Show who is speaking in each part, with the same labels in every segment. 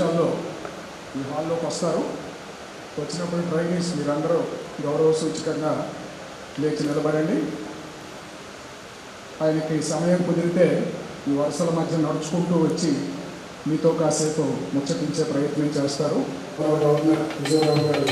Speaker 1: నిమిషాల్లో ఈ హాల్లోకి వస్తారు. వచ్చినప్పుడు ట్రైనీస్ మీరందరూ గౌరవ సూచకంగా లేచి నిలబడండి. ఆయనకి సమయం కుదిరితే ఈ వరుసల మధ్య నడుచుకుంటూ వచ్చి మీతో కాసేపు ముచ్చటించే ప్రయత్నం చేస్తారు. గవర్నర్ విజయరావు గారు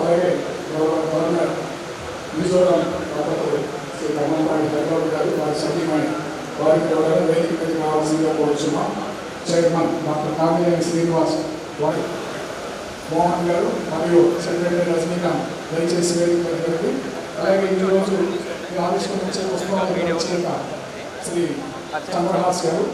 Speaker 1: అలాగే గవర్నర్ మిజోరాం శ్రీ కమ్మపాటి హరిబాబు గారు వారి సతీమణి వారికి ఎవరైనా వేదిక మీద కావాల్సిందిగా కోరుచున్నాం. చైర్మన్ డాక్టర్ కామినేని శ్రీనివాస్ వారి మోహన్ గారు మరియు సెక్రటరీ రజనీకాంత్ దయచేసి వేదిక దగ్గరికి. అలాగే ఈరోజు ఆవిష్కరించే పుష్పాల శ్రీ చంద్రహాస్ గారు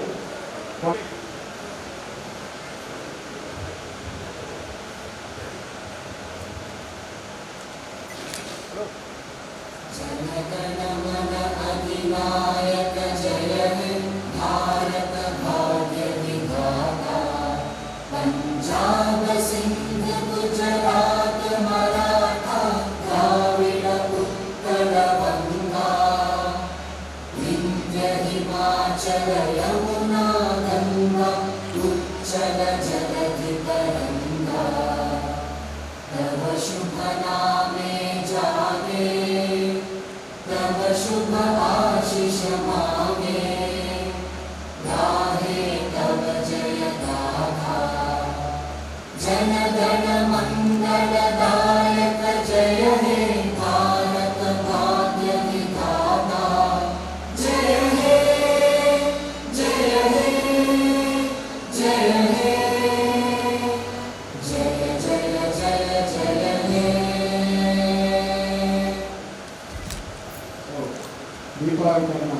Speaker 1: దీపాలంకరణ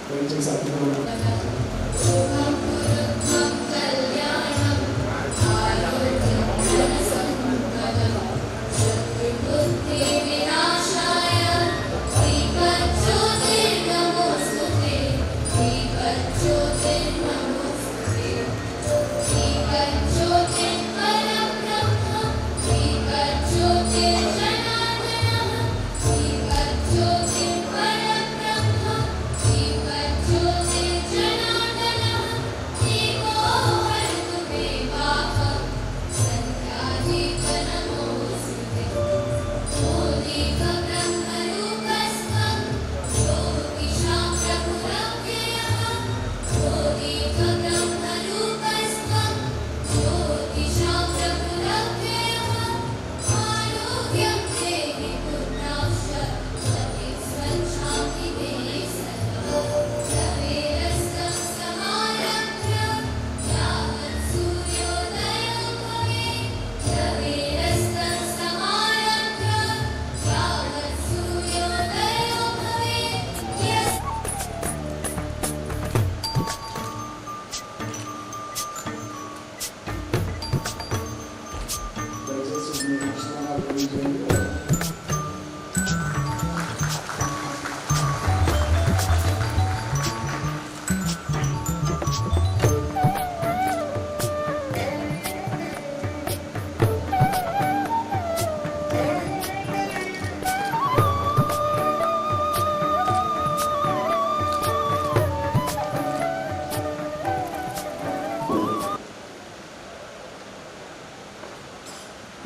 Speaker 1: దయచేసి అతిథులు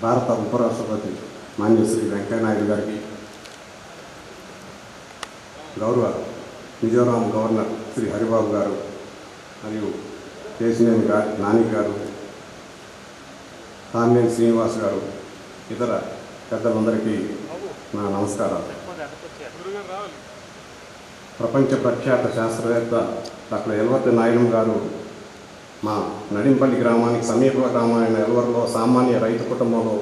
Speaker 2: భారత ఉపరాష్ట్రపతి మాన్య శ్రీ వెంకయ్యనాయుడు గారికి, గౌరవ మిజోరాం గవర్నర్ శ్రీ హరిబాబు గారు మరియు కేసినేని నాని గారు, కామినేని శ్రీనివాస్ గారు, ఇతర పెద్దలందరికీ నా నమస్కారాలు. ప్రపంచ ప్రఖ్యాత శాస్త్రవేత్త డాక్టర్ ఎల్వర్తి నాయుడు గారు మా నడింపల్లి గ్రామానికి సమీప గ్రామమైన ఎల్వర్లో సామాన్య రైతు కుటుంబంలో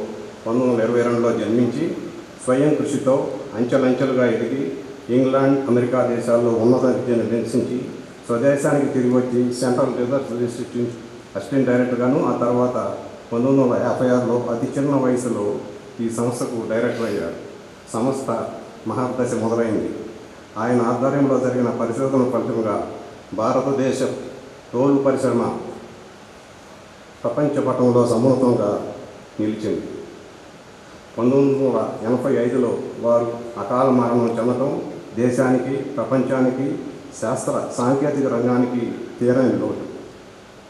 Speaker 2: 1922లో జన్మించి స్వయం కృషితో అంచెలంచెలుగా ఎదిగి ఇంగ్లాండ్, అమెరికా దేశాల్లో ఉన్నత విద్యను అభ్యసించి స్వదేశానికి తిరిగి వచ్చి సెంట్రల్ రిసర్చ్ ఇన్స్టిట్యూట్ అసిస్టెంట్ డైరెక్టర్గాను, ఆ తర్వాత 1956లో అతి చిన్న వయసులో ఈ సంస్థకు డైరెక్టర్ అయ్యారు. సంస్థ మహర్దశ మొదలైంది. ఆయన ఆధ్వర్యంలో జరిగిన పరిశోధన ఫలితంగా భారతదేశ తోలు పరిశ్రమ ప్రపంచ పటంలో సమున్నతంగా నిలిచింది. 1985లో వారు అకాల మరణం చెందడం దేశానికి, ప్రపంచానికి, శాస్త్ర సాంకేతిక రంగానికి తీరని లోటు.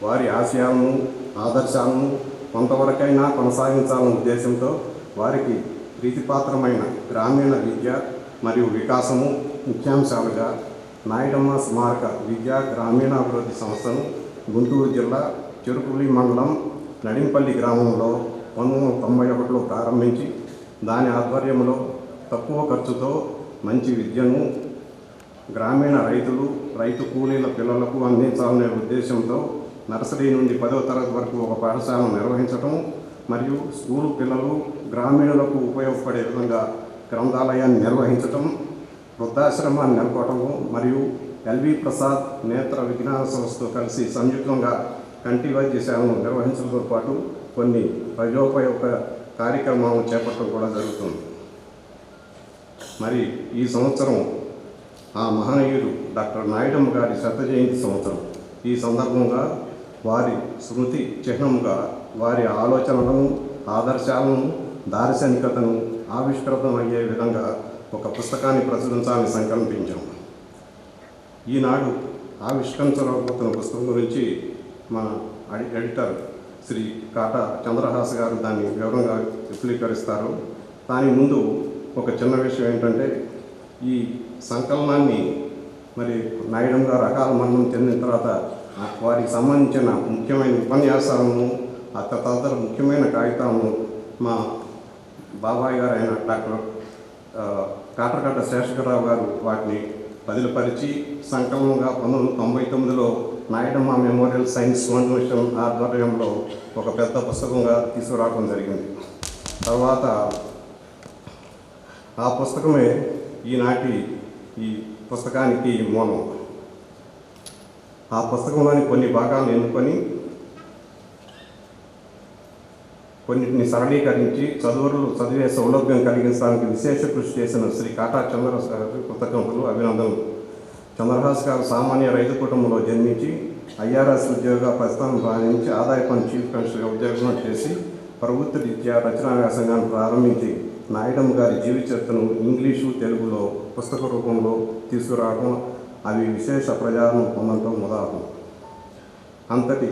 Speaker 2: వారి ఆశయాలను, ఆదర్శాలను కొంతవరకైనా కొనసాగించాలన్న ఉద్దేశంతో వారికి ప్రీతిపాత్రమైన గ్రామీణ విద్య మరియు వికాసము ముఖ్యాంశాలుగా నాయుడమ్మ స్మారక విద్యా గ్రామీణాభివృద్ధి సంస్థను గుంటూరు జిల్లా చెరుకులి మండలం నడింపల్లి గ్రామంలో 1991లో ప్రారంభించి దాని ఆధ్వర్యంలో తక్కువ ఖర్చుతో మంచి విద్యను గ్రామీణ రైతు కూలీల పిల్లలకు అందించాలనే ఉద్దేశంతో నర్సరీ నుండి 10వ తరగతి వరకు ఒక పాఠశాలను నిర్వహించటం మరియు స్కూలు పిల్లలు గ్రామీణులకు ఉపయోగపడే విధంగా గ్రంథాలయాన్ని నిర్వహించటం, వృద్ధాశ్రమాన్ని నెలకొనటము మరియు ఎల్వి ప్రసాద్ నేత్ర విజ్ఞాన సంస్థతో కలిసి సంయుక్తంగా కంటి వైద్య సేవను నిర్వహించడంతో పాటు కొన్ని ప్రజోపయోగ కార్యక్రమాలను చేపట్టడం కూడా జరుగుతుంది. మరి ఈ సంవత్సరం ఆ మహనీయుడు డాక్టర్ నాయుడమ్మ గారి శత జయంతి సంవత్సరం. ఈ సందర్భంగా వారి స్మృతి చిహ్నంగా వారి ఆలోచనలను, ఆదర్శాలను, దార్శనికతను ఆవిష్కృతమయ్యే విధంగా ఒక పుస్తకాన్ని ప్రచురించాలని సంకల్పించాం. ఈనాడు ఆవిష్కరించబోతున్న పుస్తకం గురించి మన ఎడిటర్ శ్రీ కాటా చంద్రహాస్ గారు దాన్ని వివరంగా విపులీకరిస్తారు. దాని ముందు ఒక చిన్న విషయం ఏంటంటే, ఈ సంకలనాన్ని మరి నాయుడు గారు అకాల మరణం చెందిన తర్వాత వారికి సంబంధించిన ముఖ్యమైన ఉపన్యాసాలను, తదితర ముఖ్యమైన కాగితాలను మా బాబాయ్ గారు అయిన డాక్టర్ కాటరకట్ట శేషకరావు గారు వాటిని బదిలిపరిచి సంకలనంగా 1999లో నాయుడమ్మ మెమోరియల్ సైన్స్ ఫౌండేషన్ ఆధ్వర్యంలో ఒక పెద్ద పుస్తకంగా తీసుకురావడం జరిగింది. తర్వాత ఆ పుస్తకమే ఈనాటి ఈ పుస్తకానికి మూలం. ఆ పుస్తకంలోని కొన్ని భాగాలను ఎన్నుకొని కొన్నిటిని సరళీకరించి చదివే సౌలభ్యం కలిగించడానికి విశేష కృషి చేసిన శ్రీ కాటా చంద్రహాస్ గారి కృతజ్ఞతలు, అభినందనలు. చంద్రహాస్ గారు సామాన్య రైతు కుటుంబంలో జన్మించి ఐఆర్ఎస్ ఉద్యోగ ప్రస్థానం ప్రారంభించి ఆదాయ పన్ను చీఫ్ కమిషనర్గా ఉద్యోగం చేసి ప్రభుత్వ రీత్యా రచనా వ్యాసంగాన్ని ప్రారంభించి నాయుడమ్మ గారి జీవిత చరిత్రను ఇంగ్లీషు, తెలుగులో పుస్తక రూపంలో తీసుకురావడం, అవి విశేష ప్రజాదరణ పొందడం ఉదాహరణ. అంతటి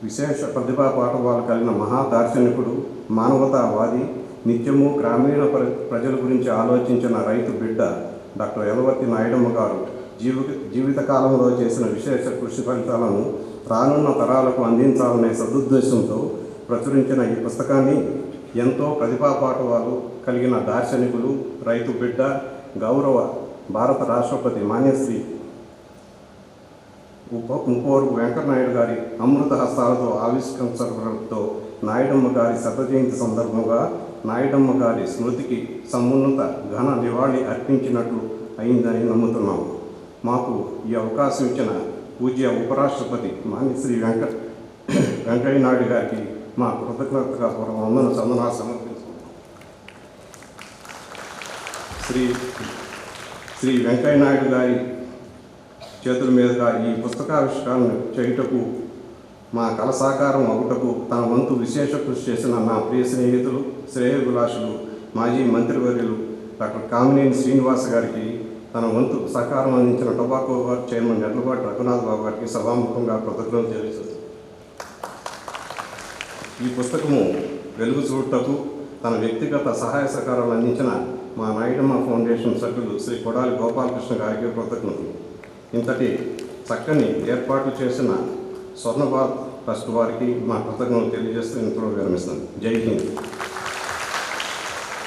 Speaker 2: విశేష ప్రతిభా పాఠవాలు కలిగిన మహాదార్శనికుడు, మానవతావాది, నిత్యము గ్రామీణ ప్రజల గురించి ఆలోచించిన రైతు బిడ్డ డాక్టర్ యలవర్తి నాయుడమ్మ గారు జీవితకాలంలో చేసిన విశేష కృషి ఫలితాలను రానున్న తరాలకు అందించాలనే సదుద్దేశంతో ప్రచురించిన ఈ పుస్తకాన్ని ఎంతో ప్రతిభా పాఠవాలు కలిగిన దార్శనికులు, రైతు బిడ్డ, గౌరవ భారత రాష్ట్రపతి మాన్యశ్రీ ముప్పోరు వెంకటనాయుడు గారి అమృత హస్తాలతో ఆవిష్కరించడంతో నాయుడమ్మ గారి శత జయంతి సందర్భంగా నాయుడమ్మ గారి స్మృతికి సమున్నత ఘన నివాళి అర్పించినట్లు అయిందని నమ్ముతున్నాము. మాకు ఈ అవకాశం ఇచ్చిన పూజ్య ఉపరాష్ట్రపతి మాన్యశ్రీ వెంకయ్య నాయుడు గారికి మా కృతజ్ఞతగా వందన చందనాలు సమర్పించుకుంటాం. శ్రీ వెంకయ్య నాయుడు గారి చేతుల మీదుగా ఈ పుస్తకావిష్కరణ చేయుటకు, మా కళ సాకారం అవుటకు తన వంతు విశేష కృషి చేసిన నా ప్రియ స్నేహితులు, శ్రేయోభిలాషులు, మాజీ మంత్రివర్యులు డాక్టర్ కామినేని శ్రీనివాస్ గారికి, తన వంతు సహకారం అందించిన టొబాకో చైర్మన్ ఎడ్లపాటి రఘునాథ్ బాబు గారికి సభాముఖంగా కృతజ్ఞతలు తెలియజేస్తుంది. ఈ పుస్తకము వెలుగు చూడటకు తన వ్యక్తిగత సహాయ సహకారాలు అందించిన మా నాయుడమ్మ ఫౌండేషన్ సభ్యులు శ్రీ కొడాలి గోపాలకృష్ణ గారికి కృతజ్ఞతలు. ఇంతటి చక్కని ఏర్పాట్లు చేసిన స్వర్ణభారత్ ట్రస్ట్ వారికి మా కృతజ్ఞతలు తెలియజేస్తూ ఇంట్లో విరమిస్తాను. జై హింద్.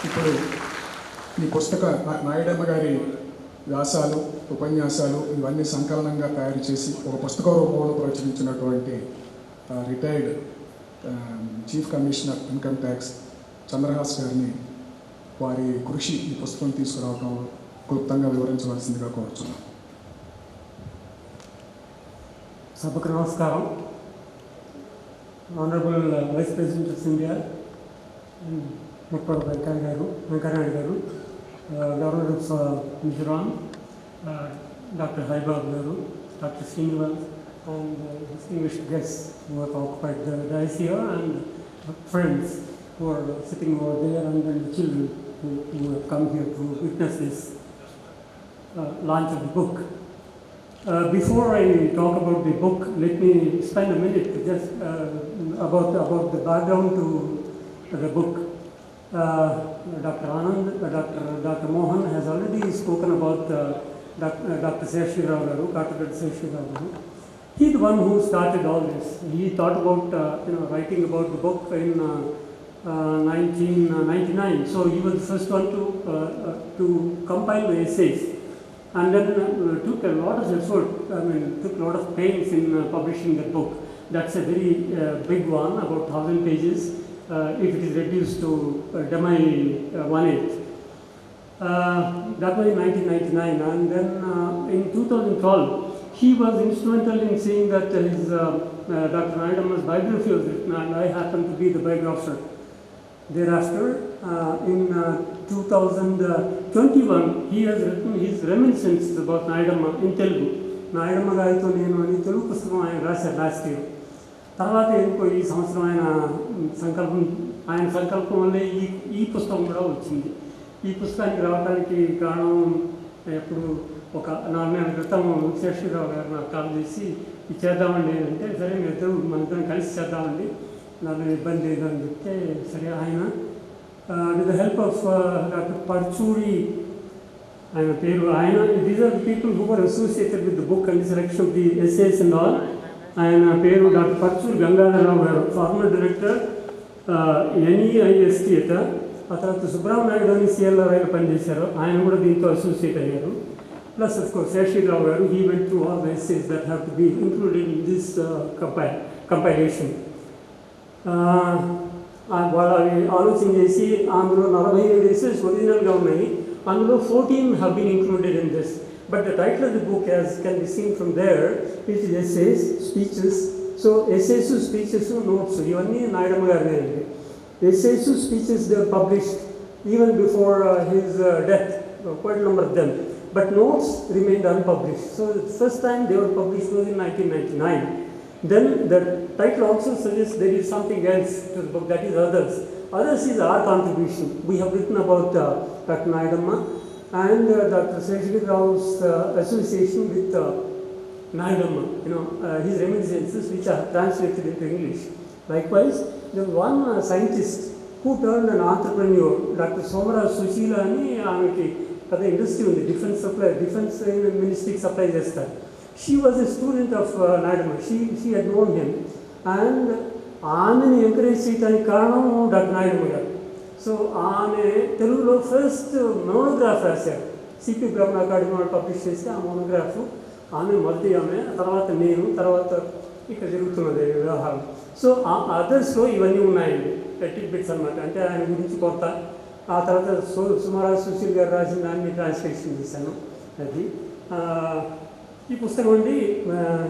Speaker 1: ఇప్పుడు ఈ పుస్తక నాయుడమ్మ గారి వ్యాసాలు, ఉపన్యాసాలు ఇవన్నీ సంకలనంగా తయారు చేసి ఒక పుస్తక రూపంలో ప్రచురించినటువంటి retired chief commissioner income tax Chandrahas గారిని వారి కృషి ఈ పుస్తకం తీసుకురావడం క్లుప్తంగా వివరించవలసిందిగా కోరుచున్నాం.
Speaker 3: సభకు నమస్కారం. Honourable vice president of India Muppavarapu Venkaiah Naidu garu, governor of Mizoram doctor Haribabu garu, doctor Srinivas, and distinguished guests who have occupied the dais here, and friends who are sitting over there, and then the children who have come here to witness this launch of the book. Before I talk about the book, let me spend a minute just about the background to the book. Dr. Anand, Dr. Mohan has already spoken about Dr. Seshri Rao Garu, Dr. Seshri Rao Garu. He's the one who started all this. He thought about writing about the book in 1999. So he was the first one to compile the essays, and then took a lot of effort. Took a lot of pains in publishing that book. That's a very big one, about 1,000 pages. If it is reduced to demi 1/8. That was in 1999, and then in 2012. He was instrumental in saying that his Dr. Naidamma's biography was written, and I happened to be the biographer. Thereafter, in 2021, he has written his reminiscences about Naidamma in Telugu. Naidamma గారితో నేను అని తెలుగు పుస్తకం ఆయన రాశారు last year. తర్వాత ఎందుకో ఈ సంవత్సరం ఆయన సంకల్పం వల్లే ఈ పుస్తకం కూడా వచ్చింది. ఈ పుస్తకానికి రావడానికి కారణం, ఎప్పుడు ఒక 4 నెలల క్రితం శేషరావు గారు నాకు కాల్ చేసి ఇది చేద్దామండి అంటే, సరే మన ఇద్దరం కలిసి చేద్దామండి, నాకు ఇబ్బంది లేదు అని చెప్తే, సరే ఆయన with the help of doctor Parchuri, ఆయన పేరు, ఆయన these are the people who are associated with the book and selection of the essays and all. ఆయన పేరు డాక్టర్ పర్చూరి గంగాధరరావు గారు, ఫార్మర్ డైరెక్టర్ NEIST అట. ఆ తర్వాత సుబ్రహ్మణ్య నాయుడు అని CLRI పనిచేశారు, ఆయన కూడా దీంతో అసోసియేట్ అయ్యారు. Plus, of course, Seshri Rao Garu, he went through all the essays that have to be included in this compilation. వాళ్ళు అవి ఆలోచన చేసి అందులో 47 essays ఒరిజినల్గా ఉన్నాయి. అందులో 14 have been included in this. but the title of the book, as can be seen from there, is essays, speeches. So essays, speeches, notes, ఇవన్నీ నాయుడమ్మ గారినే అండి. Essays, speeches, they were published even before his death, quite a number of them. But notes remained unpublished. So the first time they were published was in 1999. Then the title also suggests there is something else to the book, that is others. Others is our contribution. We have written about Dr. Naidamma and Dr. Seshagiri Rao's association with Naidamma, his reminiscences which are translated into English. Likewise, there was one scientist who turned an entrepreneur, Dr. Somaraj Sushila అని ఆమెకి పెద్ద industry ఉంది, defence మినిస్ట్రీకి supply చేస్తారు. She was a student of Naidamma. She had known him, and ఆమెను encourage చేయడానికి కారణం doctor Nayudamma గారు. So ఆమె తెలుగులో ఫస్ట్ మోనోగ్రాఫ్ రాశారు. సిపి బ్రహ్మ అకాడమీ వాళ్ళు పబ్లిష్ చేస్తే ఆ మోనోగ్రాఫ్ ఆమె మొదటి ఆమె, తర్వాత నేను, తర్వాత ఇక్కడ జరుగుతున్నది వ్యవహారం. సో ఆ అదర్స్లో ఇవన్నీ ఉన్నాయండి, టిడ్బిట్స్ అనమాట. అంటే ఆయన గురించి కొంత, ఆ తర్వాత సుమారాజ్ సుశీల్ గారు రాసిన దాన్ని ట్రాన్స్లేషన్ చేశాను. అది ఈ పుస్తకం అండి.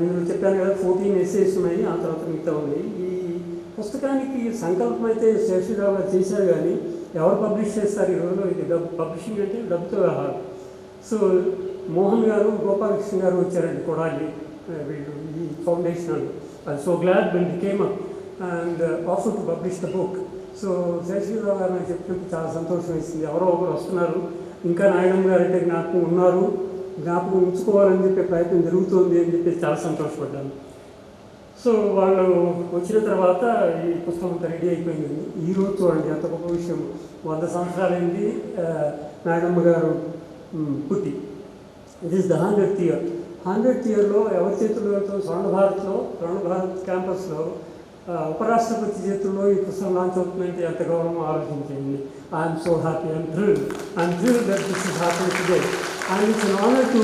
Speaker 3: నేను చెప్పాను కదా 14 ఎస్సేస్ ఉన్నాయి, ఆ తర్వాత మిగతా ఉన్నాయి. ఈ పుస్తకానికి సంకల్పం అయితే శేషరావు గారు చేశారు, కానీ ఎవరు పబ్లిష్ చేస్తారు ఈ రోజులో? ఇది పబ్లిషింగ్ అంటే డబ్బుతో వ్యవహారం. సో మోహన్ గారు, గోపాలకృష్ణ గారు వచ్చారండి, కొడాలి వీళ్ళు ఈ foundation. So glad when they came up and offered to publish the book. So Sesha Rao గారు నాకు చెప్పినప్పుడు చాలా సంతోషం వేసింది. ఎవరో ఒకరు వస్తున్నారు, ఇంకా నాయుడమ్మ గారు అంటే జ్ఞాపకం ఉన్నారు, జ్ఞాపకం ఉంచుకోవాలని చెప్పే ప్రయత్నం జరుగుతుంది అని చెప్పి చాలా సంతోషపడ్డాను. సో వాళ్ళు వచ్చిన తర్వాత ఈ పుస్తకం అంతా రెడీ అయిపోయిందండి. ఈరోజు చూడండి అంత గొప్ప విషయం, 100 సంవత్సరాలైంది నాయుడమ్మ గారు పుట్టి. It is the 100th year. 100th yearలో ఎవరి చేతుల్లో? స్వర్ణ భారత్ క్యాంపస్లో ఉపరాష్ట్రపతి చేతుల్లో ఈ పుస్తకం లాంచ్ అవుతుందంటే ఎంత గౌరవం ఆలోచించండి. I'm so happy, I'm thrilled that this is happening today. And it's an honor to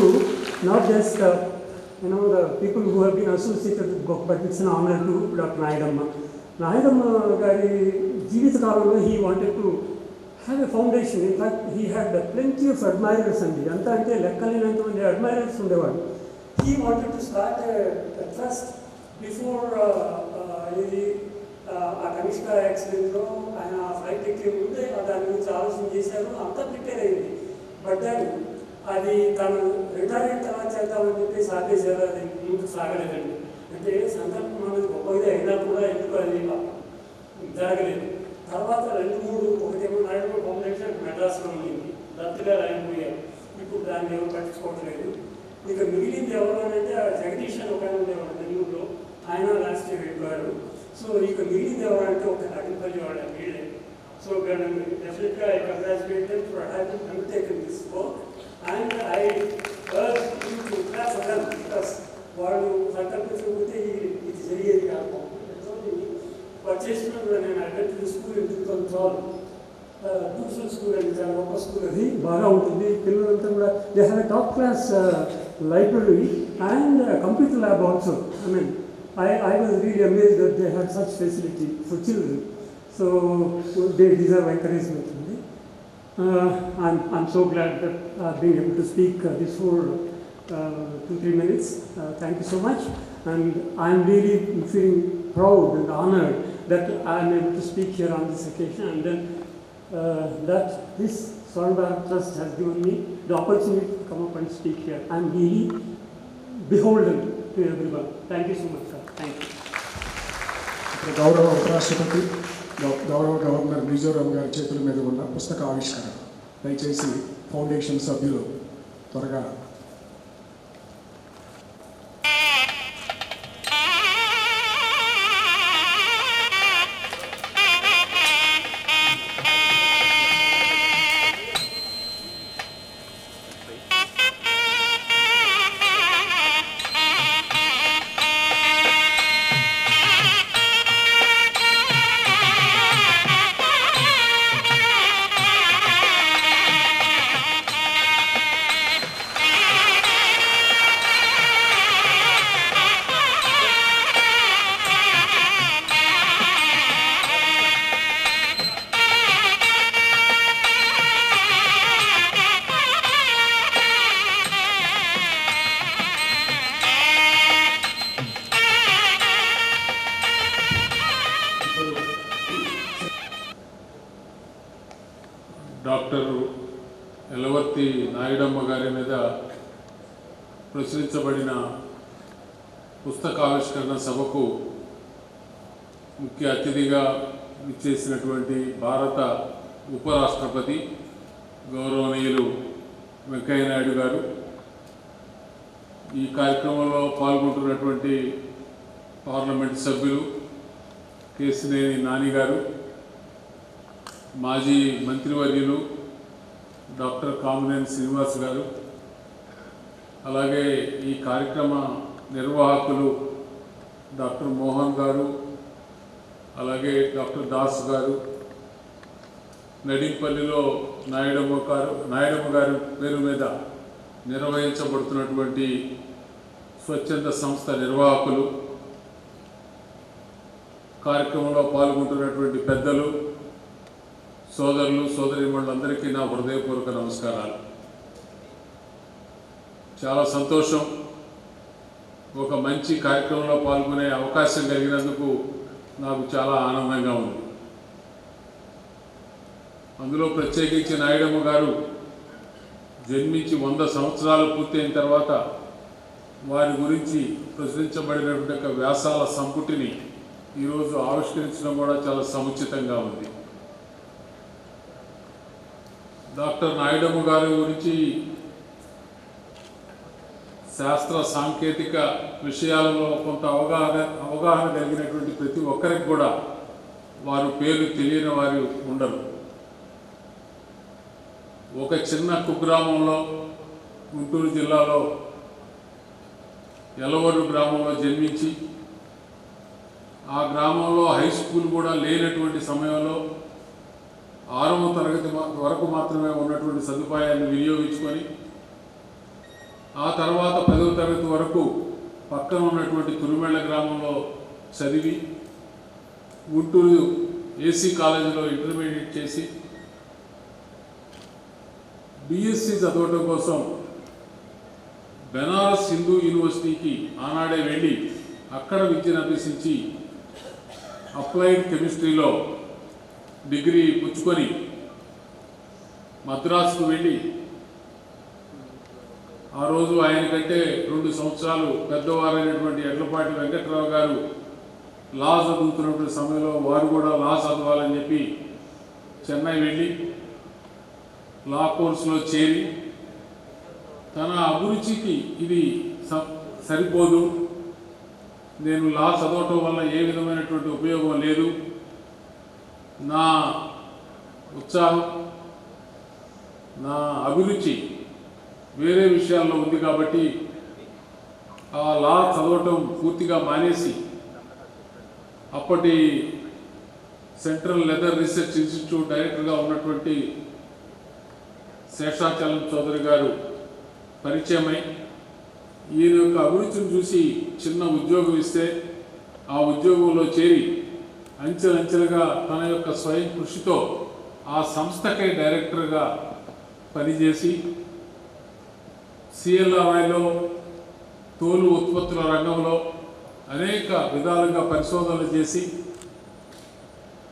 Speaker 3: not just the people who have been associated with the book, but it's an honor to Dr. Naidamma. Naidamma gari jeevita kalamlo he wanted to have a foundation. In fact, he had plenty of admirers and anta ante lekkalenanta mandi admirers undevaru. He wanted to start a trust before ఆ కనిష్క యాక్సిడెంట్లో ఆయన flight ఎక్కే ముందే దాని గురించి ఆలోచన చేశారు, అంతా ప్రిపేర్ అయింది. బట్ అది తను రిటైర్మెంట్ తర్వాత చేద్దామని చెప్పేసి ఆపేశారు. అది ముందుకు సాగలేదండి. అంటే సంకల్పం అనేది గొప్పది అయినా కూడా ఎందుకు అది జరగలేదు. తర్వాత 2-3, ఒకటేమో నాయుడు ఫౌండేషన్ మెడ్రాస్లో ఉండింది, రద్దుగా అయిపోయారు. ఇప్పుడు దాన్ని ఎవరు పట్టించుకోవట్లేదు. ఇక మిగిలింది ఎవరు అని అంటే జగదీష్ అని ఒక ఆయన ఉండేవాడు నెల్లూరులో, ఆయన లాస్ట్ ఇయర్ వెళ్ళారు. సో ఇక మిగిలింది ఎవరంటే ఒక అడిపల్లి వాడు వీళ్ళే. సో డెఫినెట్గా I congratulate them for having undertaken this work. And I urge you to clap for them, because వాళ్ళు సంకల్పించకపోతే ఇది జరిగేది కాదు. చేసినప్పుడు నేను I went to the school in 2012, tuition school అని, చాలా గొప్ప స్కూల్ అది, బాగా ఉంటుంది. పిల్లలంతా కూడా they have a top class library and computer lab also. I mean, I was really amazed that they had such facility for children. So they deserve encouragement. I'm so glad that being able to speak this for 2-3 minutes. Thank you so much, and I'm really feeling proud and honored that I'm able to speak here on this occasion, and then that this Swarna Bharat Trust has given me the opportunity to come up and speak here. I'm really beholden to everyone. Thank you so much, sir. Thank you.
Speaker 1: గౌరవ ఉపరాష్ట్రపతి, గౌరవ governor Mizoram గారి చేతుల మీద ఉన్న పుస్తక ఆవిష్కరణ. దయచేసి ఫౌండేషన్ సభ్యులు త్వరగా
Speaker 4: నాయుడమ్మ గారి మీద ప్రచురించబడిన పుస్తకావిష్కరణ సభకు ముఖ్య అతిథిగా ఇచ్చేసినటువంటి భారత ఉపరాష్ట్రపతి గౌరవనీయులు వెంకయ్య నాయుడు గారు, ఈ కార్యక్రమంలో పాల్గొంటున్నటువంటి పార్లమెంట్ సభ్యులు కేసినేని నాని గారు, మాజీ మంత్రివర్యులు డాక్టర్ కామినేని శ్రీనివాస్ గారు, అలాగే ఈ కార్యక్రమ నిర్వాహకులు డాక్టర్ మోహన్ గారు, అలాగే డాక్టర్ దాస్ గారు, నడింపల్లిలో నాయుడమ్మ గారి పేరు మీద నిర్వహించబడుతున్నటువంటి స్వచ్ఛంద సంస్థ నిర్వాహకులు, కార్యక్రమంలో పాల్గొంటున్నటువంటి పెద్దలు, సోదరులు సోదరీమణులందరికీ నా హృదయపూర్వక నమస్కారాలు. చాలా సంతోషం, ఒక మంచి కార్యక్రమంలో పాల్గొనే అవకాశం కలిగినందుకు నాకు చాలా ఆనందంగా ఉంది. అందులో ప్రత్యేకించి నాయుడమ్మ గారు జన్మించి 100 సంవత్సరాలు పూర్తయిన తర్వాత వారి గురించి ప్రచురించబడినటువంటి వ్యాసాల సంపుటిని ఈరోజు ఆవిష్కరించడం కూడా చాలా సముచితంగా ఉంది. డాక్టర్ నాయుడమ్మ గారి గురించి శాస్త్ర సాంకేతిక విషయాలలో కొంత అవగాహన కలిగినటువంటి ప్రతి ఒక్కరికి కూడా వారు పేరు తెలియని వారు ఉండరు. ఒక చిన్న కుగ్రామంలో గుంటూరు జిల్లాలో ఎలవరు గ్రామంలో జన్మించి ఆ గ్రామంలో హై స్కూల్ కూడా లేనటువంటి సమయంలో 6వ తరగతి వరకు మాత్రమే ఉన్నటువంటి సదుపాయాన్ని వినియోగించుకొని ఆ తర్వాత 10వ తరగతి వరకు పక్కన ఉన్నటువంటి తురుమెళ్ళ గ్రామంలో చదివి గుంటూరు ఏసీ కాలేజీలో ఇంటర్మీడియట్ చేసి బీఎస్సీ చదవడం కోసం బెనారస్ హిందూ యూనివర్సిటీకి ఆనాడే వెళ్ళి అక్కడ విద్యను అభ్యసించి అప్లైడ్ కెమిస్ట్రీలో డిగ్రీ పుచ్చుకొని మద్రాసుకు వెళ్ళి ఆ రోజు ఆయన కంటే 2 సంవత్సరాలు పెద్దవారైనటువంటి ఎడ్లపాటి వెంకట్రావు గారు లా చదువుతున్నటువంటి సమయంలో వారు కూడా లా చదవాలని చెప్పి చెన్నై వెళ్ళి లా కోర్సులో చేరి తన అభిరుచికి ఇది సరిపోదు, నేను లా చదవటం వల్ల ఏ విధమైనటువంటి ఉపయోగం లేదు, నా ఉత్సాహం నా అభిరుచి వేరే విషయాల్లో ఉంది కాబట్టి ఆ లా చదవటం పూర్తిగా మానేసి అప్పటి సెంట్రల్ లెదర్ రీసెర్చ్ ఇన్స్టిట్యూట్ డైరెక్టర్గా ఉన్నటువంటి శేషాచలం చౌదరి గారు పరిచయమై ఈయన యొక్క అభిరుచిని చూసి చిన్న ఉద్యోగం ఇస్తే ఆ ఉద్యోగంలో చేరి అంచెలంచెలుగా తన యొక్క స్వయం కృషితో ఆ సంస్థకే డైరెక్టర్గా పనిచేసి సిఎల్ఆర్ఐలో తోలు ఉత్పత్తుల రంగంలో అనేక విధాలుగా పరిశోధనలు చేసి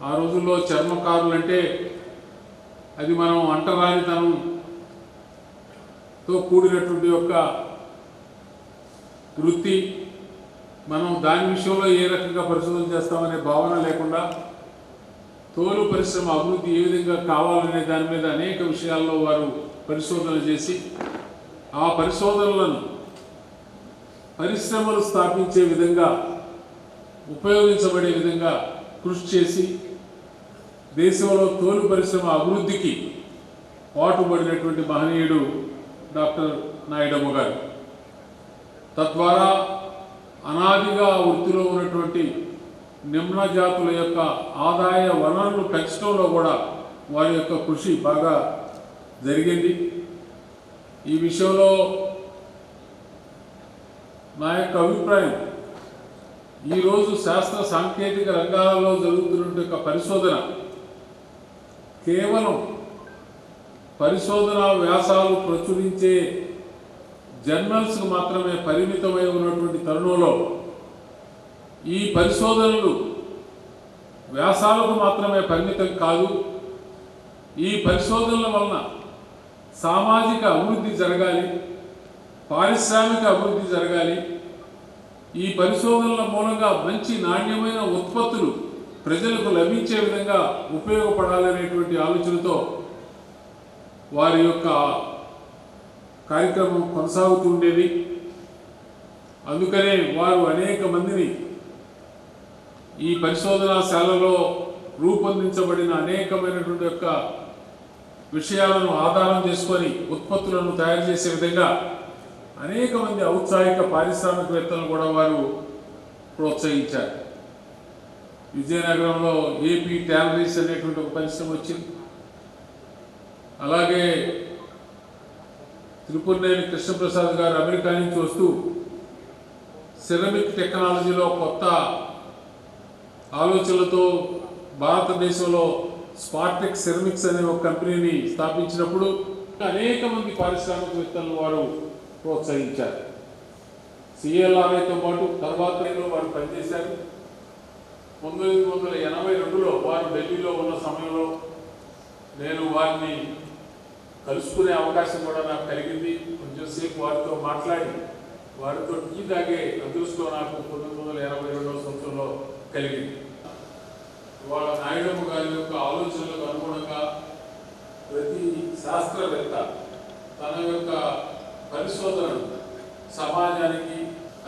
Speaker 4: ఆ రోజుల్లో చర్మకారులంటే అది మనం అంటరానితనంతో కూడినటువంటి యొక్క వృత్తి, మనం దాని విషయంలో ఏ రకంగా పరిశోధన చేస్తామనే భావన లేకుండా తోలు పరిశ్రమ అభివృద్ధి ఏ విధంగా కావాలనే దాని మీద అనేక విషయాల్లో వారు పరిశోధనలు చేసి ఆ పరిశోధనలను పరిశ్రమలు స్థాపించే విధంగా ఉపయోగించబడే విధంగా కృషి చేసి దేశంలో తోలు పరిశ్రమ అభివృద్ధికి పాటుపడినటువంటి మహనీయుడు డాక్టర్ నాయుడమ్మ గారు. తద్వారా అనాదిగా వృత్తిలో ఉన్నటువంటి నిమ్న జాతుల యొక్క ఆదాయ వనరులు పెంచడంలో కూడా వారి యొక్క కృషి బాగా జరిగింది. ఈ విషయంలో నా యొక్క అభిప్రాయం, ఈరోజు శాస్త్ర సాంకేతిక రంగాలలో జరుగుతున్న పరిశోధన కేవలం పరిశోధనా వ్యాసాలు ప్రచురించే జర్నల్స్కు మాత్రమే పరిమితమై ఉన్నటువంటి తరుణంలో ఈ పరిశోధనలు వ్యాసాలకు మాత్రమే పరిమితం కాదు, ఈ పరిశోధనల వలన సామాజిక అభివృద్ధి జరగాలి, పారిశ్రామిక అభివృద్ధి జరగాలి. ఈ పరిశోధనల మూలంగా మంచి నాణ్యమైన ఉత్పత్తులు ప్రజలకు లభించే విధంగా ఉపయోగపడాలనేటువంటి ఆలోచనతో వారి యొక్క కార్యక్రమం కొనసాగుతూ ఉండేది. అందుకనే వారు అనేక మందిని ఈ పరిశోధనాశాలలో రూపొందించబడిన అనేకమైనటువంటి యొక్క విషయాలను ఆధారం చేసుకొని ఉత్పత్తులను తయారు చేసే విధంగా అనేక మంది ఔత్సాహిక పారిశ్రామికవేత్తలను కూడా వారు ప్రోత్సహించారు. విజయనగరంలో ఏపీ ట్యానరీస్ అనేటువంటి ఒక పరిశ్రమ వచ్చింది. అలాగే త్రిపురనేని కృష్ణప్రసాద్ గారు అమెరికా నుంచి వస్తూ సిరమిక్ టెక్నాలజీలో కొత్త ఆలోచనలతో భారతదేశంలో స్పార్టెక్ సిరమిక్స్ అనే ఒక కంపెనీని స్థాపించినప్పుడు అనేక మంది పారిశ్రామికవేత్తలను వారు ప్రోత్సహించారు. సిఎల్ఆర్ఐతో పాటు తర్వాత వారు పనిచేశారు. 1982లో వారు ఢిల్లీలో ఉన్న సమయంలో నేను వారిని కలుసుకునే అవకాశం కూడా నాకు కలిగింది. కొంచెంసేపు వారితో మాట్లాడి వారితో టీ తాగే అదృష్టం నాకు 1982వ సంవత్సరంలో కలిగింది. ఇవాళ నాయుడమ్మ గారి యొక్క ఆలోచనలకు అనుగుణంగా ప్రతి శాస్త్రవేత్త తన యొక్క పరిశోధనను సమాజానికి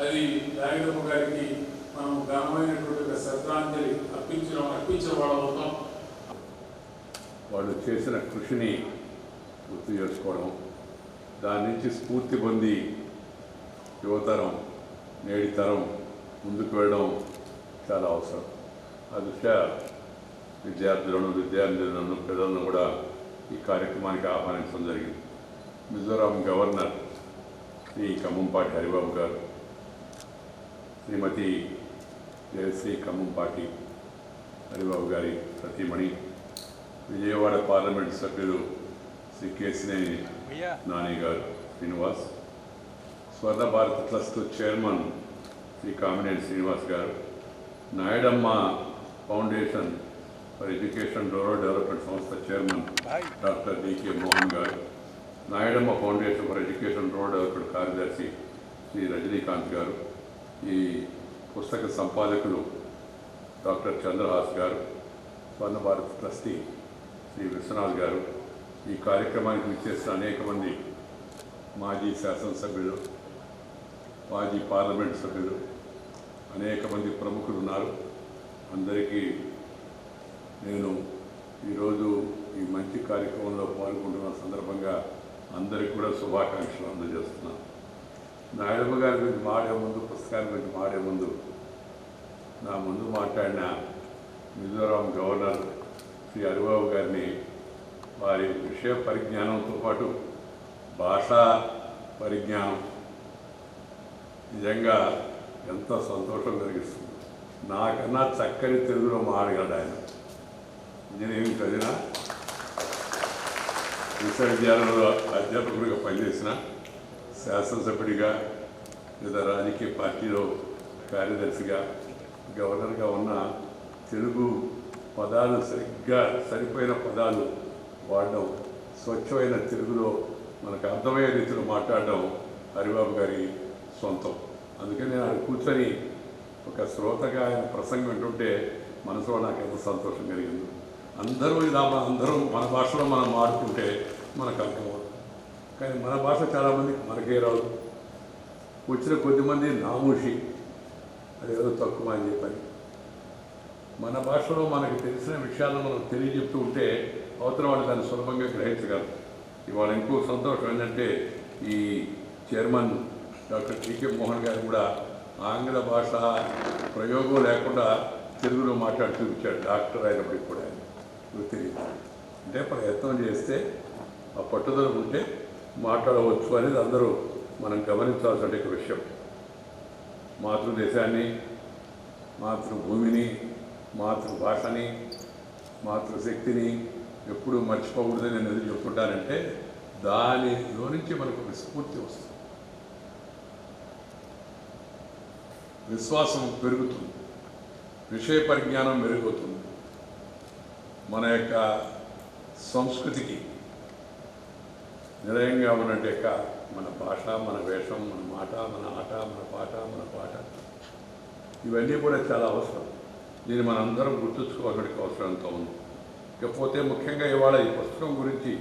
Speaker 4: అది నాయుడమ్మ గారికి మనం ఘనమైనటువంటి శ్రద్ధాంజలి అర్పించిన వాళ్ళం అవుతాం.
Speaker 5: వాళ్ళు చేసిన కృషిని గుర్తు చేసుకోవడం, దాని నుంచి స్ఫూర్తి పొంది యువతరం నేటి తరం ముందుకు వెళ్ళడం చాలా అవసరం. ఆ దృష్ట్యా విద్యార్థులను ప్రజలను కూడా ఈ కార్యక్రమానికి ఆహ్వానించడం జరిగింది. మిజోరాం గవర్నర్ శ్రీ ఖమ్మంపాటి హరిబాబు గారు, శ్రీమతి జయశ్రీ ఖమ్మంపాటి హరిబాబు గారి సతీమణి, విజయవాడ పార్లమెంట్ సభ్యులు శ్రీ కేసినేని నాని గారు శ్రీనివాస్, స్వర్ణ భారత్ ట్రస్ట్ చైర్మన్ శ్రీ కామినేని శ్రీనివాస్ గారు, Nayudamma foundation for education rural development సంస్థ చైర్మన్ డాక్టర్ డికే మోహన్ గారు, Nayudamma foundation for education rural development కార్యదర్శి శ్రీ రజనీకాంత్ గారు, ఈ పుస్తక సంపాదకులు డాక్టర్ చంద్రహాస్ గారు, స్వర్ణ భారత్ ట్రస్టీ శ్రీ విశ్వనాథ్ గారు, ఈ కార్యక్రమానికి విచ్చేసిన అనేక మంది మాజీ శాసనసభ్యులు, మాజీ పార్లమెంట్ సభ్యులు, అనేక మంది ప్రముఖులు ఉన్నారు. అందరికీ నేను ఈరోజు ఈ మంచి కార్యక్రమంలో పాల్గొంటున్న సందర్భంగా అందరికీ కూడా శుభాకాంక్షలు అందజేస్తున్నాను. నాయుడమ్మ గారి గురించి మాడే ముందు, పుస్తకాన్ని గురించి మాడే ముందు, నా ముందు మాట్లాడిన మిజోరాం గవర్నర్ శ్రీ హరిబాబు గారిని వారి విషయ పరిజ్ఞానంతో పాటు భాషా పరిజ్ఞానం నిజంగా ఎంతో సంతోషం కలిగిస్తుంది. నాకన్నా చక్కని తెలుగులో మాట్లాడాడు ఆయన. ఇంజనీరింగ్ చదివిన, విశ్వవిద్యాలయంలో అధ్యాపకుడిగా పనిచేసిన, శాసనసభ్యుడిగా లేదా రాజకీయ పార్టీలో కార్యదర్శిగా, గవర్నర్గా ఉన్న తెలుగు పదాలు సరిగ్గా సరిపోయిన పదాలు వాడడం, స్వచ్ఛమైన తెలుగులో మనకు అర్థమయ్యే రీతిలో మాట్లాడడం హరిబాబు గారి సొంతం. అందుకని నేను ఆయన కూర్చొని ఒక శ్రోతగా ఆయన ప్రసంగం వింటుంటే మనసులో నాకు ఎంత సంతోషం కలిగింది. అందరూ మన భాషలో మనం మాడుకుంటే మనకు అర్థమవుతుంది. కానీ మన భాష చాలామందికి మనకే రాదు. వచ్చిన కొద్దిమంది నామూషి, అదేదో తక్కువ అని చెప్పని మన భాషలో మనకు తెలిసిన విషయాలను మనం తెలియజెప్తూ ఉంటే అవతల వాళ్ళు దాన్ని సులభంగా గ్రహించగలరు. ఇవాళ ఇంకో సంతోషం ఏంటంటే ఈ చైర్మన్ డాక్టర్ టీకే మోహన్ గారు కూడా ఆంగ్ల భాష ప్రయోగం లేకుండా తెలుగులో మాట్లాడి చూపించాడు. డాక్టర్ అయినప్పటికి కూడా ఆయన తెలియదు. అంటే ప్రయత్నం చేస్తే ఆ పట్టుదల ఉంటే మాట్లాడవచ్చు అనేది అందరూ మనం గమనించాల్సిన విషయం. మాతృదేశాన్ని, మాతృభూమిని, మాతృభాషని, మాతృశక్తిని ఎప్పుడూ మర్చిపోకూడదని నేను ఎందుకు చెప్పుకుంటానంటే దానిలో నుంచి మనకు స్ఫూర్తి వస్తుంది, విశ్వాసం పెరుగుతుంది, విషయ పరిజ్ఞానం మెరుగుతుంది, మన యొక్క సంస్కృతికి నిలయంగా ఉన్నట్టు మన భాష, మన వేషం, మన మాట, మన ఆట, మన పాట, మన పాట, ఇవన్నీ కూడా చాలా అవసరం. దీన్ని మనందరం గుర్తుంచుకోవాల్సిన అవసరం ఎంతో ఉంది. ఇకపోతే ముఖ్యంగా ఇవాళ ఈ పుస్తకం గురించి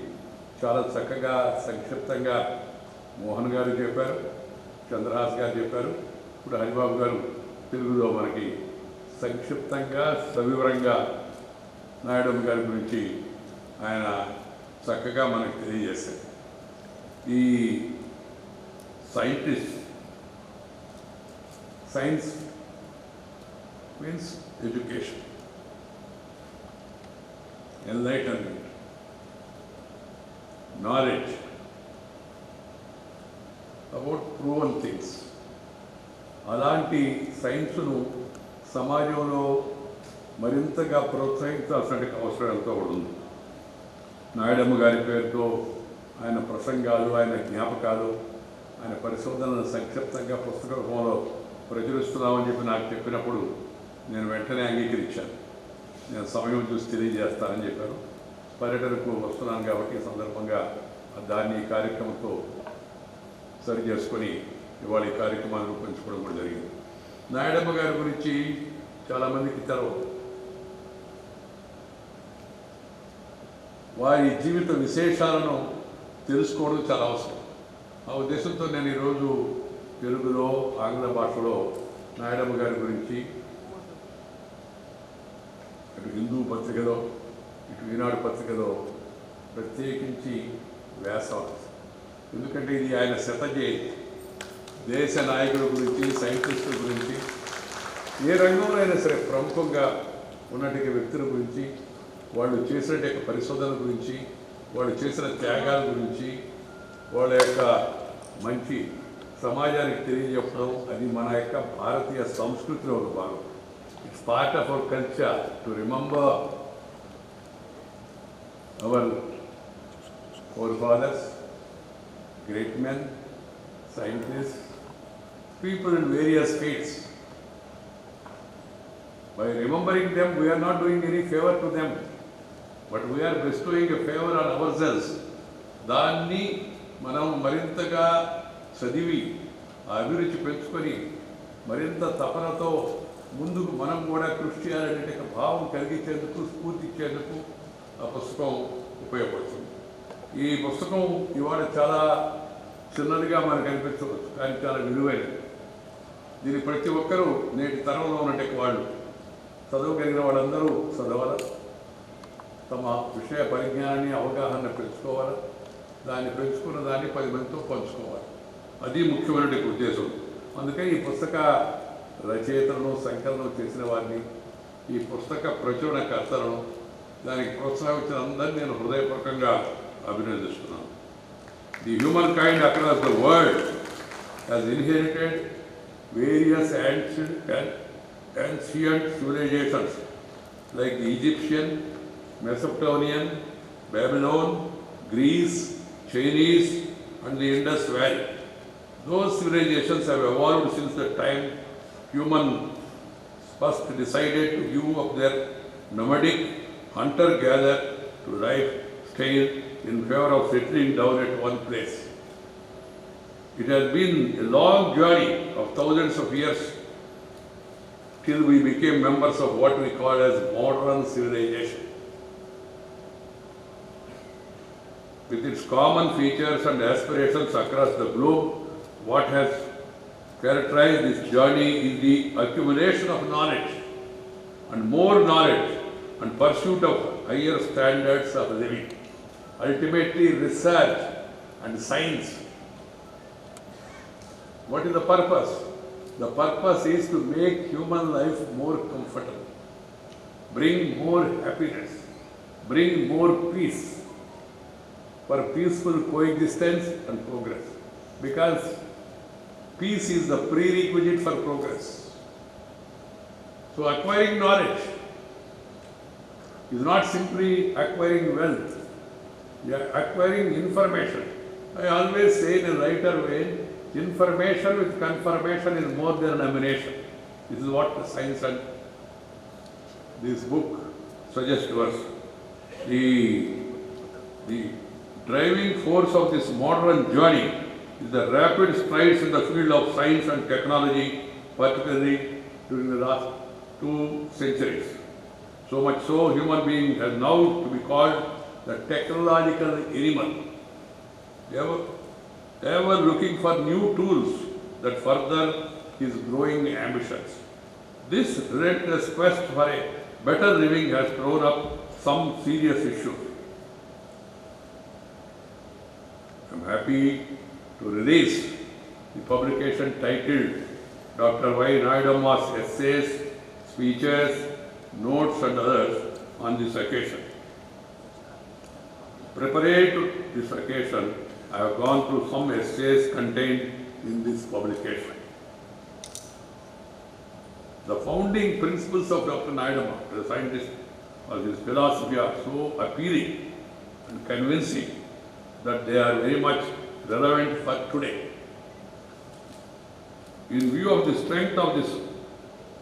Speaker 5: చాలా చక్కగా సంక్షిప్తంగా మోహన్ గారు చెప్పారు, చంద్రహాస్ గారు చెప్పారు, ఇప్పుడు హరిబాబు గారు తెలుగులో మనకి సంక్షిప్తంగా సవివరంగా నాయుడు గారి గురించి ఆయన చక్కగా మనకు తెలియజేశారు. ఈ science means education, enlightenment, knowledge about proven things. అలాంటి సైన్స్ను సమాజంలో మరింతగా ప్రోత్సహించాల్సిన అవసరం ఎంతో ఉంది. నాయుడమ్మ గారి పేరుతో ఆయన ప్రసంగాలు, ఆయన జ్ఞాపకాలు, ఆయన పరిశోధనలు సంక్షిప్తంగా పుస్తక రూపంలో ప్రచురిస్తున్నామని చెప్పి నాకు చెప్పినప్పుడు నేను వెంటనే అంగీకరించాను. నేను సమయం చూసి తెలియజేస్తానని చెప్పారు. పర్యటనకు వస్తున్నాను కాబట్టి ఈ సందర్భంగా దాన్ని ఈ కార్యక్రమంతో సరి చేసుకొని ఇవాళ ఈ కార్యక్రమాన్ని రూపొందించుకోవడం కూడా జరిగింది. నాయుడమ్మ గారి గురించి చాలామందికి తెలవదు. వారి జీవిత విశేషాలను తెలుసుకోవడం చాలా అవసరం. ఆ ఉద్దేశంతో నేను ఈరోజు తెలుగులో, ఆంగ్ల భాషలో నాయుడమ్మ గారి గురించి ఇటు హిందూ పత్రికలో, ఇటు ఈనాడు పత్రికలో ప్రత్యేకించి వ్యాసం. ఎందుకంటే ఇది ఆయన శతజయంతి. దేశ నాయకుల గురించి, సైంటిస్టుల గురించి, ఏ రంగంలో అయినా సరే ప్రముఖంగా ఉన్నటువంటి వ్యక్తుల గురించి, వాళ్ళు చేసిన పరిశోధన గురించి, వాళ్ళు చేసిన త్యాగాల గురించి, వాళ్ళ యొక్క మంచి సమాజానికి తెలియజెప్పడం, అది మన యొక్క భారతీయ సంస్కృతిలో ఒక భాగం. It's part of our culture to remember our forefathers, great men, scientists, people in various fields. By remembering them, we are not doing any favor to them, but we are bestowing a favor on ourselves. దాన్ని మనం మరింతగా చదివి అభిరుచి పెంచుకొని మరింత తపనతో ముందుకు మనం కూడా కృషి చేయాలనే భావం కలిగించేందుకు, స్ఫూర్తి ఇచ్చేందుకు ఆ పుస్తకం ఉపయోగపడుతుంది. ఈ పుస్తకం ఇవాళ చాలా చిన్నదిగా మనకు అనిపించవచ్చు, కానీ చాలా విలువైనది. దీన్ని ప్రతి ఒక్కరూ నేటి తరంలో ఉన్నట్టు వాళ్ళు చదవగలిగిన వాళ్ళందరూ చదవాలి, తమ విషయ పరిజ్ఞానాన్ని, అవగాహన పెంచుకోవాలి, దాన్ని పెంచుకున్న దాన్ని 10 మందితో పంచుకోవాలి. అది ముఖ్యమైన ఉద్దేశం. అందుకే ఈ పుస్తక రచయితలను, సంకలనం చేసిన వారిని, ఈ పుస్తక ప్రచురణకర్తలను, దానికి ప్రోత్సహించిన అందరినీ నేను హృదయపూర్వకంగా అభినందిస్తున్నాను. The humankind across the world has inherited various ancient civilizations like the Egyptian, Mesopotamian, Babylon, Greece, Chinese and the Indus Valley. Those civilizations have evolved since the time humans first decided to give up their nomadic hunter-gatherer to lifestyle in favor of settling down at one place. It has been a long journey of thousands of years till we became members of what we call as modern civilization. With its common features and aspirations across the globe, what has characterized this journey is the accumulation of knowledge and more knowledge and pursuit of higher standards of living. Ultimately, research and science. What is the purpose? The purpose is to make human life more comfortable, bring more happiness, bring more peace, for peaceful coexistence and progress. Because peace is the prerequisite for progress. So acquiring knowledge is not simply acquiring wealth. We are acquiring information. I always say in a lighter way, information with confirmation is more than ammunition. This is what the science and this book suggests to us. The driving force of this modern journey is the rapid strides in the field of science and technology, particularly during the last 2 centuries. So much so, human being has now to be called the technological animal. Ever looking for new tools that further his growing ambitions. This relentless quest for a better living has thrown up some serious issues. I am happy to release the publication titled Dr. Y. Naidu's Essays, Speeches, Notes and Others on this occasion. Prepared to this occasion, I have gone through some essays contained in this publication. The founding principles of Dr. Naidu, the scientist, or his philosophy are so appealing and convincing that they are very much relevant for today. In view of the strength of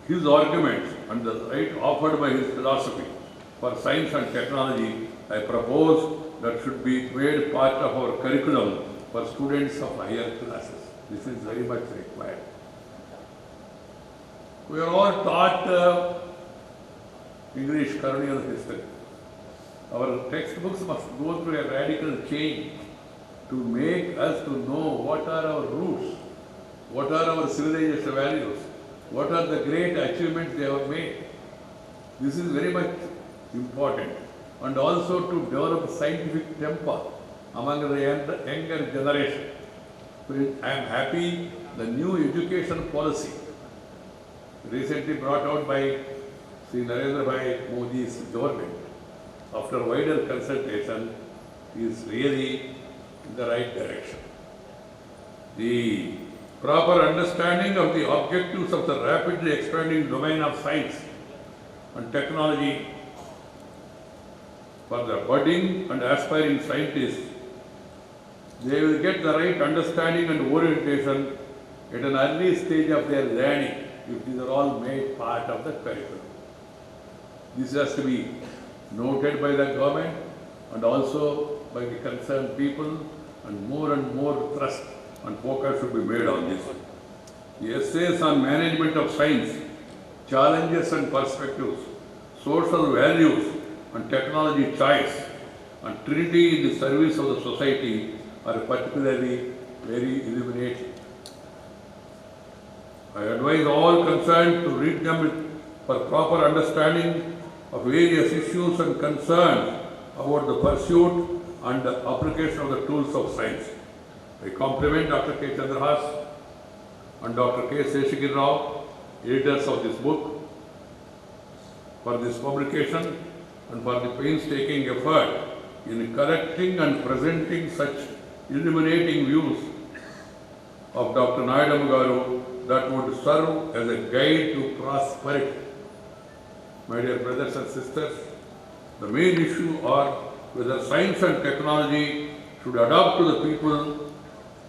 Speaker 5: his arguments and the right offered by his philosophy for science and technology, I propose that should be made part of our curriculum for students of higher classes. This is very much required. We are all taught English colonial history. Our textbooks must go through a radical change to make us to know what are our roots, what are our civilization values, what are the great achievements they have made. This is very much important. And also to develop scientific temper among the younger generation. I am happy the new education policy recently brought out by Sri Narendra Bhai Modi's government after wider consultation is really in the right direction. The proper understanding of the objectives of the rapidly expanding domain of science and technology for the budding and aspiring scientists, they will get the right understanding and orientation at an early stage of their learning if these are all made part of the curriculum. This has to be noted by the government and also by the concerned people, and more thrust and focus should be made on this. The essays on management of science, challenges and perspectives, social values and technology choice, and trinity in the service of the society are particularly very illuminating. I advise all concerned to read them for proper understanding of various issues and concerns about the pursuit and the application of the tools of science. I compliment Dr. K. Chandrahas and Dr. K. Seshagiri Rao, editors of this book, for this publication and for the painstaking effort in collecting and presenting such illuminating views of Dr. Naidu Garu that would serve as a guide to prosperity. My dear brothers and sisters, the main issue are whether science and technology should adapt to the people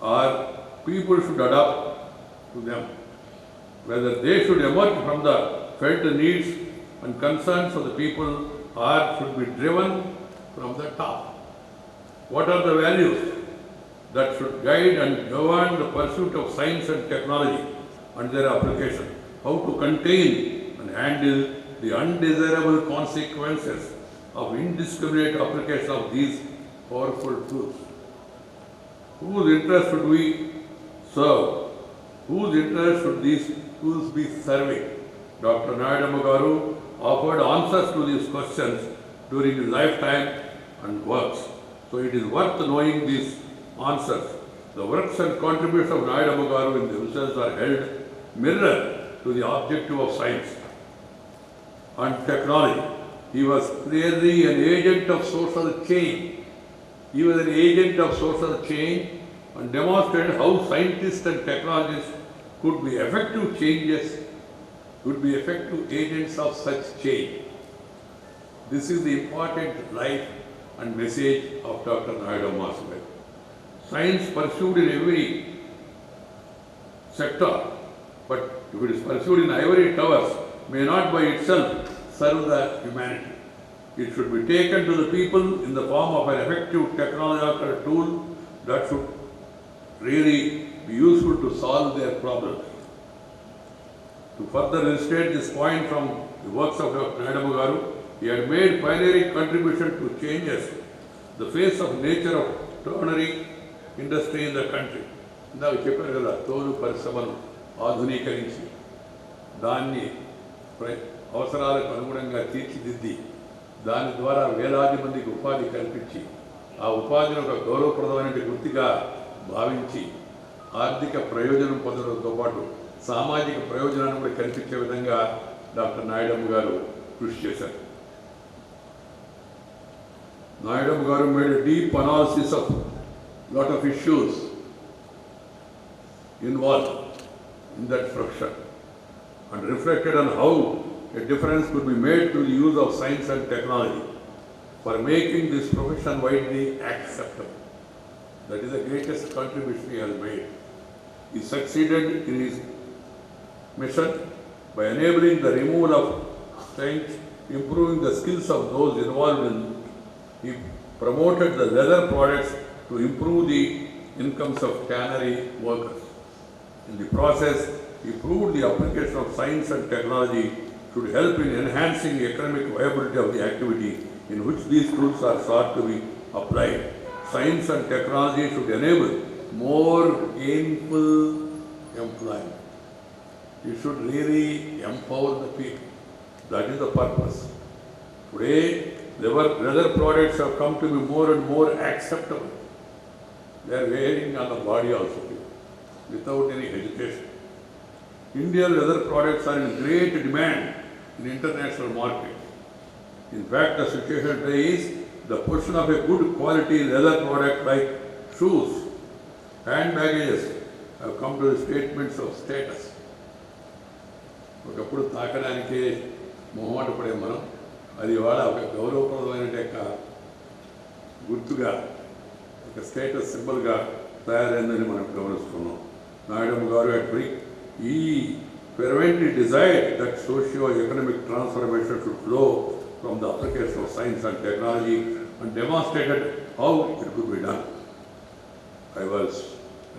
Speaker 5: or people should adapt to them. Whether they should emerge from the felt needs and concerns of the people or should be driven from the top. What are the values that should guide and govern the pursuit of science and technology and their application? How to contain and handle the undesirable consequences of indiscriminate application of these powerful tools. Whose interest should we serve? Whose interest should these tools be serving? Dr. Naidu Garu offered answers to these questions during his lifetime and works. So it is worth knowing these answers. The works and contributions of Naidu Garu in themselves are held mirror to the objective of science and technology. He was clearly an agent of social change. He was an agent of social change and demonstrated how scientists and technologists could be effective changes, could be effective agents of such change. This is the important life and message of Dr. Naidu Maswai. Science pursued in every sector, but if it is pursued in ivory towers, may not by itself serve the humanity. It should be taken to the people in the form of an effective technological tool that should really be useful to solve their problems. To further illustrate this point from the works of Dr. Naidu Garu, he had made pioneering contribution to changes the face of nature of ternary industry in the country. ఇందాక చెప్పారు కదా, తోలు పరిశ్రమను ఆధునీకరించి దాన్ని అవసరాలకు అనుగుణంగా తీర్చిదిద్ది దాని ద్వారా వేలాది మందికి ఉపాధి కల్పించి ఆ ఉపాధిని ఒక గౌరవప్రదమైన వృత్తిగా భావించి ఆర్థిక ప్రయోజనం పొందడంతో పాటు సామాజిక ప్రయోజనాన్ని కూడా కల్పించే విధంగా డాక్టర్ నాయుడమ్మ గారు కృషి చేశారు. నాయుడమ్మ గారు made a deep analysis of lot of issues involved in that profession and reflected on how a difference could be made to the use of science and technology for making this profession widely acceptable. That is the greatest contribution he has made. He succeeded in his mission by enabling the removal of strength, improving the skills of those involved in it. He promoted the leather products to improve the incomes of tannery workers. In the process, he proved the application of science and technology should help in enhancing the economic viability of the activity in which these tools are sought to be applied. Science and technology should enable more gainful employment. It should really empower the people. That is the purpose. Today, leather products have come to be more and more acceptable. They are wearing on the body also, without any hesitation. Indian leather products are in great demand in international market. In fact, the situation today is the position of a good quality leather product like shoes, hand baggages have come to the statements of status. ఒకప్పుడు తాకడానికే మొహమాట పడే మనం అది ఇవాళ ఒక గౌరవప్రదమైన యొక్క గుర్తుగా ఒక స్టేటస్ సింబల్గా తయారైందని మనం గమనిస్తున్నాం. నాయుడమ్మ గారు he fervently desired that socio-economic transformation should flow from the application of science and technology and demonstrated how it could be done. I was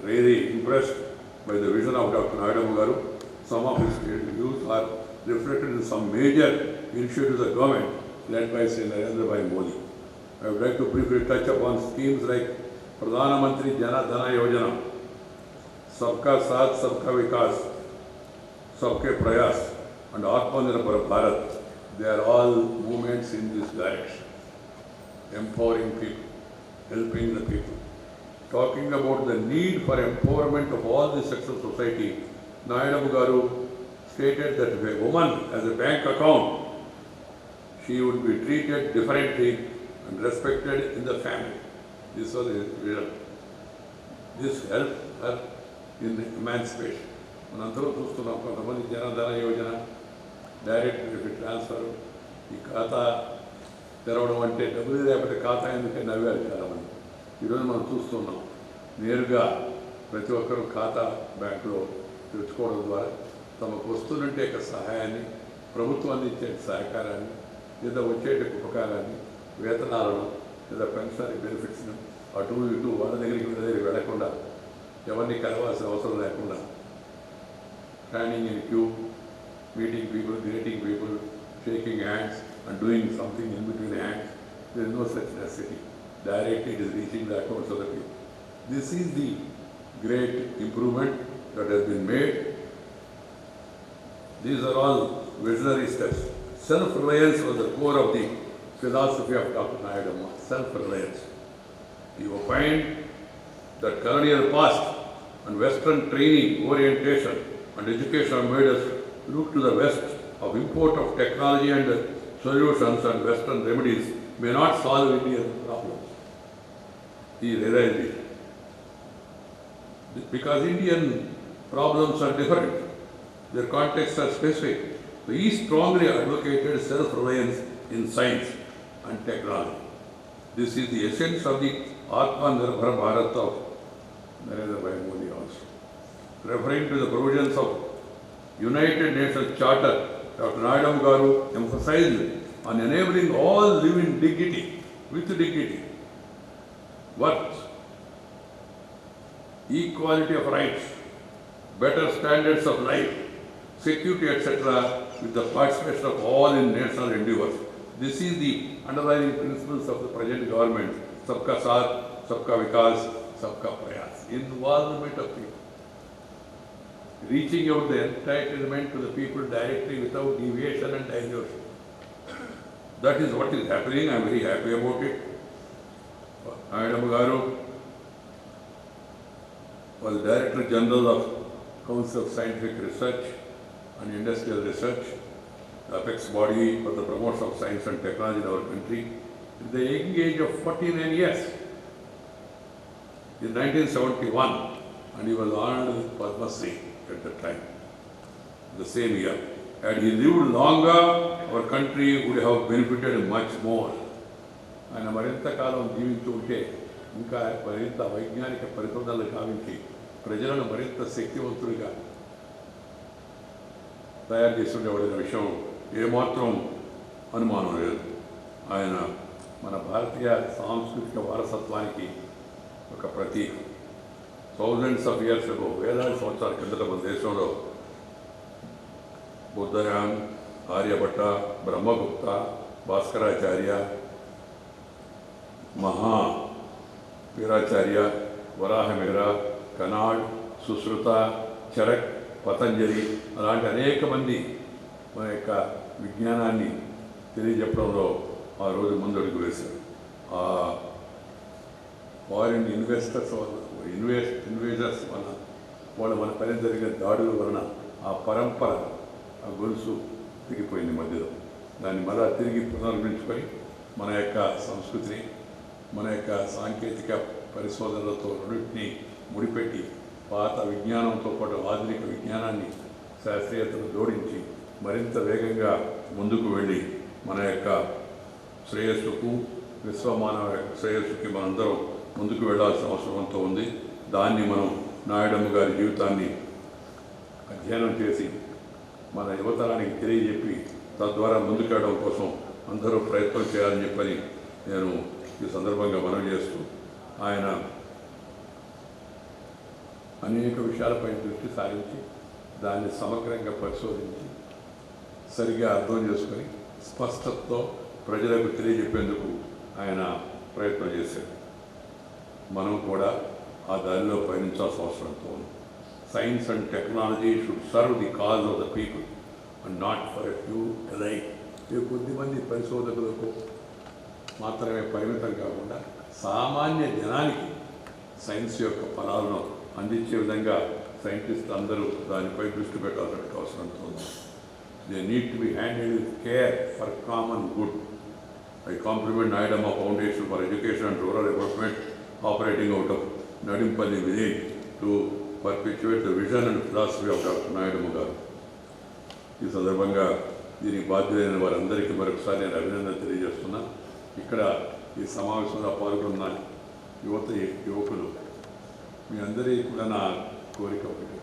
Speaker 5: really impressed by the vision of Dr. Naidamma Garu. Some of his views are reflected in some major initiatives of the government led by Sri Narendra Bhai Modi. I would like to briefly touch upon schemes like Pradhana Mantri Jana Dhana Yojana, Sabka Saath Sabka Vikas, Sabke Prayas and Atmanirbhar Bharat. They are all movements in this direction, empowering people, helping the people. Talking about the need for empowerment of all the sections of society, Naidamma Garu stated that if a woman has a bank account, she would be treated differently and respected in the family. This was his vision. This helped her in emancipation. మనందరూ చూస్తున్నాం, కొంతమంది Jan Dhan Yojana, direct benefit transfer, ఈ ఖాతా తెరవడం అంటే డబ్బులు లేకపోతే ఖాతా ఎందుకే నవ్వారు చాలామంది. ఈరోజు మనం చూస్తున్నాం, నేరుగా ప్రతి ఒక్కరూ ఖాతా బ్యాంకులో తెచ్చుకోవడం ద్వారా తమకు వస్తున్నట్టే యొక్క సహాయాన్ని, ప్రభుత్వం అందించే సహకారాన్ని, లేదా వచ్చేట ఉపకారాన్ని, వేతనాలను లేదా పెన్షనరీ బెనిఫిట్స్ను అటు ఇటు వాళ్ళ దగ్గరికి వెళ్ళకుండా, ఎవరిని కలవాల్సిన అవసరం లేకుండా, standing in queue, meeting people, greeting people, shaking hands and doing something in between hands. There is no such necessity. Directly it is reaching the accounts of the people. This is the great improvement that has been made. These are all visionary steps. Self-reliance was the core of the philosophy of Dr. Naidamma. Self-reliance. You will find that colonial past and Western training, orientation and education have made us look to the West of import of technology and solutions, and Western remedies may not solve Indian problems. He realized it. Because Indian problems are different, their contexts are specific. So he strongly advocated self-reliance in science and technology. This is the essence of the Atmanirbhar Bharat of Narendra Bhai Modi also. Referring to the provisions of United Nations Charter, Dr. Naidamma Garu emphasized on enabling all live in dignity, with dignity, worth, equality of rights, better standards of life, security, etc., with the participation of all in national endeavors. This is the underlying principles of the present government, Sabka Saath, Sabka Vikas, Sabka Prayas. Involvement of people. Reaching out the entitlement to the people directly without deviation and diversion. That is what is happening. I am very happy about it. Nayadamma Garu was Director General of Council of Scientific Research and Industrial Research, the apex body for the promotion of science and technology in our country, at the young age of 49 years. In 1971, and he was honored with Padma Shri at that time, the same year. Had he lived longer, our country would have benefited much more. ఆయన మరింత కాలం జీవించి ఉంటే ఇంకా మరింత వైజ్ఞానిక పరిశోధనలు కావించి ప్రజలను మరింత శక్తివంతులుగా తయారు చేసి ఉండేవాడైన విషయం ఏమాత్రం అనుమానం లేదు. ఆయన మన భారతీయ సాంస్కృతిక వారసత్వానికి ఒక ప్రతీక. థౌజండ్స్ ఆఫ్ ఇయర్స్ అగో, వేలాది సంవత్సరాల కిందట మన దేశంలో బుద్ధయాన్, ఆర్యభట్ట, బ్రహ్మగుప్త, భాస్కరాచార్య, మహా వీరాచార్య, వరాహమిహిర, కనాడ్, సుశ్రుత, చరక్, పతంజలి అలాంటి అనేక మంది మన యొక్క విజ్ఞానాన్ని తెలియజెప్పడంలో ఆ రోజు ముందడుగు వేశారు. ఆ ఫారిన్ ఇన్వెస్టర్స్ వలన వాళ్ళు మన పైన జరిగిన దాడుల వలన ఆ పరంపర, ఆ గొలుసు తిరిగిపోయింది మధ్యలో. దాన్ని మళ్ళా తిరిగి పునర్మించుకొని మన యొక్క సంస్కృతిని, మన యొక్క సాంకేతిక పరిశోధనలతో రెండింటినీ ముడిపెట్టి పాత విజ్ఞానంతో పాటు ఆధునిక విజ్ఞానాన్ని, శాస్త్రీయతను జోడించి మరింత వేగంగా ముందుకు వెళ్ళి మన యొక్క శ్రేయస్సుకు, విశ్వమానవ యొక్క శ్రేయస్సుకి మనందరం ముందుకు వెళ్ళాల్సిన అవసరంతో ఉంది. దాన్ని మనం నాయుడమ్మ గారి జీవితాన్ని అధ్యయనం చేసి మన యువతరానికి తెలియజెప్పి తద్వారా ముందుకెళ్ళడం కోసం అందరూ ప్రయత్నం చేయాలని చెప్పని నేను ఈ సందర్భంగా మనవి చేస్తూ, ఆయన అనేక విషయాలపై దృష్టి సారించి దాన్ని సమగ్రంగా పరిశోధించి సరిగా అర్థం చేసుకొని స్పష్టతతో ప్రజలకు తెలియజెప్పేందుకు ఆయన ప్రయత్నం చేశారు. మనం కూడా ఆ దారిలో పయనించాల్సిన అవసరంతో ఉంది. Science and technology should serve the cause of the people and not for a few elite. ఇది కొద్దిమంది పరిశోధకులకు మాత్రమే పరిమితం కాకుండా సామాన్య జనానికి సైన్స్ యొక్క ఫలాలను అందించే విధంగా సైంటిస్టులు అందరూ దానిపై దృష్టి పెట్టాల్సిన అవసరంతో ఉంది. They need to be handled with care for common good. I compliment Nayadamma Foundation for Education and Rural Development operating out of Nadimpalli village to perpetuate the vision and philosophy of Dr. Nayadamma Garu. ఈ సందర్భంగా దీనికి బాధ్యులైన వారందరికీ మరొకసారి నేను అభినందన తెలియజేస్తున్నా. ఇక్కడ ఈ సమావేశంలో పాల్గొన్న యువకులు మీ అందరికీ కూడా నా కోరిక ఒకటి,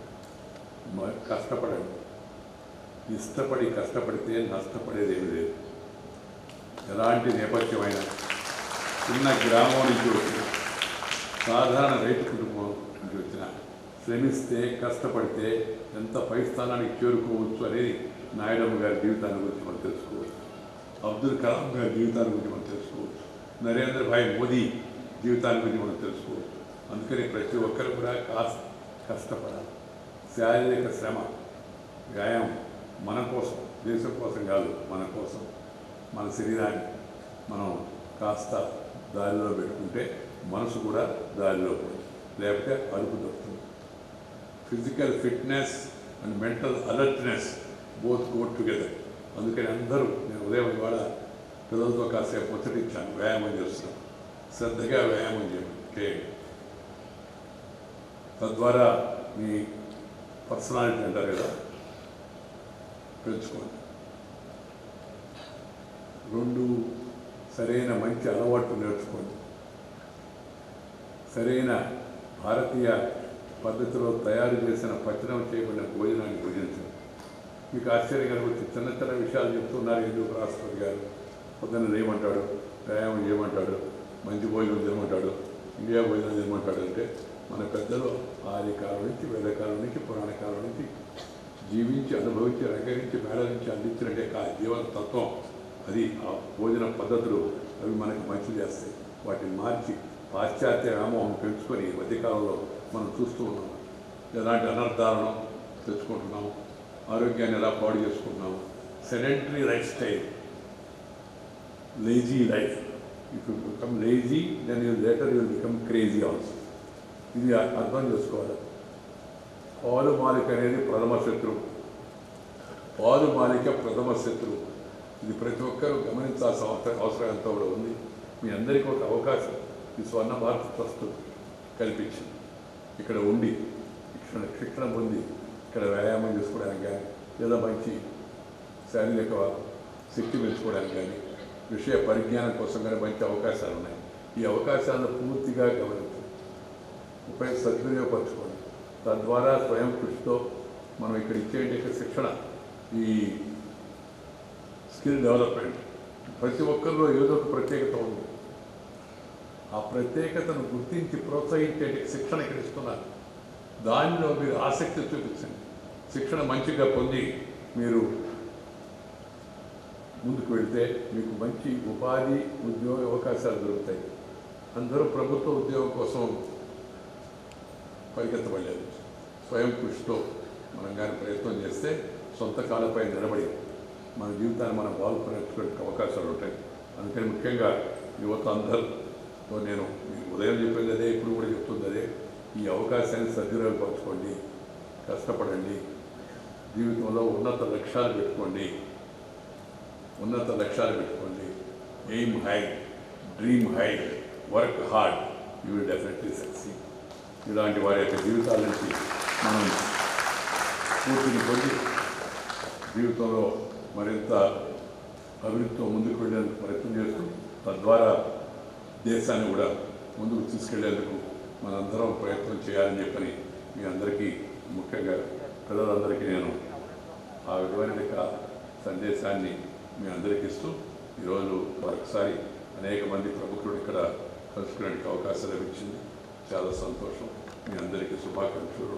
Speaker 5: కష్టపడండి. ఇష్టపడి కష్టపడితే నష్టపడేది ఏమి లేదు. ఎలాంటి నేపథ్యమైన చిన్న గ్రామం నుంచి వచ్చిన, సాధారణ రైతు కుటుంబం నుంచి వచ్చిన, శ్రమిస్తే కష్టపడితే ఎంత పై స్థానానికి చేరుకోవచ్చు అనేది నాయుడమ్మ గారి జీవితాన్ని గురించి మనం తెలుసుకోవచ్చు. అబ్దుల్ కలాం గారి జీవితాన్ని గురించి మనం తెలుసుకోవచ్చు. నరేంద్ర భాయ్ మోదీ జీవితాన్ని గురించి మనం తెలుసుకోవచ్చు. అందుకని ప్రతి ఒక్కరు కూడా కష్టపడాలి. శారీరక శ్రమ, వ్యాయామం మన కోసం, దేశం కోసం కాదు, మన కోసం, మన శరీరాన్ని మనం కాస్త దారిలో పెట్టుకుంటే మనసు కూడా దారిలో పోతుంది, లేకపోతే అదుపు దొరుకుతుంది. Physical fitness and mental alertness both go together. అందుకని అందరూ, నేను ఉదయం ఇవాళ పిల్లలతో కాసేపు ముచ్చటించాను, వ్యాయామం చేస్తున్నాను. శ్రద్ధగా వ్యాయామం చేయండి. తద్వారా మీ పర్సనాలిటీ అంటారు కదా, పెంచుకోండి. 2 సరైన మంచి అలవాట్లు నేర్చుకోండి. సరైన భారతీయ పద్ధతిలో తయారు చేసిన పచనం చేయబడిన భోజనాన్ని భుజించండి. మీకు ఆశ్చర్యం కలగవచ్చు, చిన్న చిన్న విషయాలు చెప్తున్నారు ఎందుకు రాష్ట్రపతి గారు, పొద్దున్న చేయమంటాడు, వ్యాయామం చేయమంటాడు, మంచి భోజనం చేయమంటాడు, ఇండియా భోజనం చేయమంటాడు. అంటే మన పెద్దలు ఆది కాలం నుంచి, వేద కాలం నుంచి, పురాణ కాలం నుంచి జీవించి, అనుభవించి, రంగరించి, మేళ నుంచి అందించినట్టే జీవన తత్వం అది. ఆ భోజన పద్ధతులు అవి మనకు మంచి చేస్తాయి. వాటిని మార్చి పాశ్చాత్య వ్యామోహం పెంచుకొని ఈ మధ్యకాలంలో మనం చూస్తూ ఉన్నాం. ఎలాంటి అనర్థాలను తెచ్చుకుంటున్నాం, ఆరోగ్యాన్ని ఎలా పాడు చేసుకుంటున్నాం. Sedentary life style, lazy life. If you become lazy then you later you become crazy also. ఇది అర్థం చేసుకోవాలి. పాలు మాలిక అనేది ప్రథమ శత్రువు. పాలు మాలిక ప్రథమ శత్రువు. ఇది ప్రతి ఒక్కరూ గమనించాల్సిన అవసరం ఎంతో కూడా ఉంది. మీ అందరికీ ఒక అవకాశం ఈ స్వర్ణ భారత ట్రస్ట్ కల్పించింది. ఇక్కడ ఉండి శిక్షణ పొంది ఇక్కడ వ్యాయామం చేసుకోవడానికి కానీ, లేదా మంచి శారీరక శక్తి పెంచుకోవడానికి కానీ, విషయ పరిజ్ఞానం కోసం కానీ మంచి అవకాశాలు ఉన్నాయి. ఈ అవకాశాలను పూర్తిగా గమనించండి, సద్వినియోగపరచుకోండి. తద్వారా స్వయం కృషితో మనం ఇక్కడ ఇచ్చే శిక్షణ, ఈ స్కిల్ డెవలప్మెంట్ ప్రతి ఒక్కరిలో ఏదో ఒక ప్రత్యేకత ఉంది. ఆ ప్రత్యేకతను గుర్తించి ప్రోత్సహించే శిక్షణ ఇక్కడ ఇస్తున్నారు. దానిలో మీరు ఆసక్తి చూపించండి. శిక్షణ మంచిగా పొంది మీరు ముందుకు వెళ్తే మీకు మంచి ఉపాధి, ఉద్యోగ అవకాశాలు దొరుకుతాయి. అందరూ ప్రభుత్వ ఉద్యోగం కోసం పరిగెత్తబడలేదు. స్వయం కృషితో మనం కానీ ప్రయత్నం చేస్తే సొంత కాళ్ళపై నిలబడి మన జీవితాన్ని మనం బాగుపరచుకునే అవకాశాలు ఉంటాయి. అందుకని ముఖ్యంగా యువత అందరితో నేను ఉదయం చెప్పింది అదే, ఇప్పుడు కూడా చెప్తుంది అదే. ఈ అవకాశాన్ని సద్వినియోగపరచుకోండి, కష్టపడండి, జీవితంలో ఉన్నత లక్ష్యాలు పెట్టుకోండి. Aim high, dream high, work hard, you will definitely succeed. ఇలాంటి వారి యొక్క జీవితాల నుంచి మనం స్ఫూర్తిని పొంది జీవితంలో మరింత అభివృద్ధితో ముందుకు వెళ్ళేందుకు ప్రయత్నం చేస్తూ, తద్వారా దేశాన్ని కూడా ముందుకు తీసుకెళ్లేందుకు మనందరం ప్రయత్నం చేయాలని చెప్పని మీ అందరికీ, ముఖ్యంగా పిల్లలందరికీ నేను ఆ విధమైన సందేశాన్ని మీ అందరికీ ఇస్తూ, ఈరోజు మరొకసారి అనేక మంది ప్రముఖులు ఇక్కడ కలుసుకునే అవకాశం లభించింది. చాలా సంతోషం. మీ అందరికీ శుభాకాంక్షలు.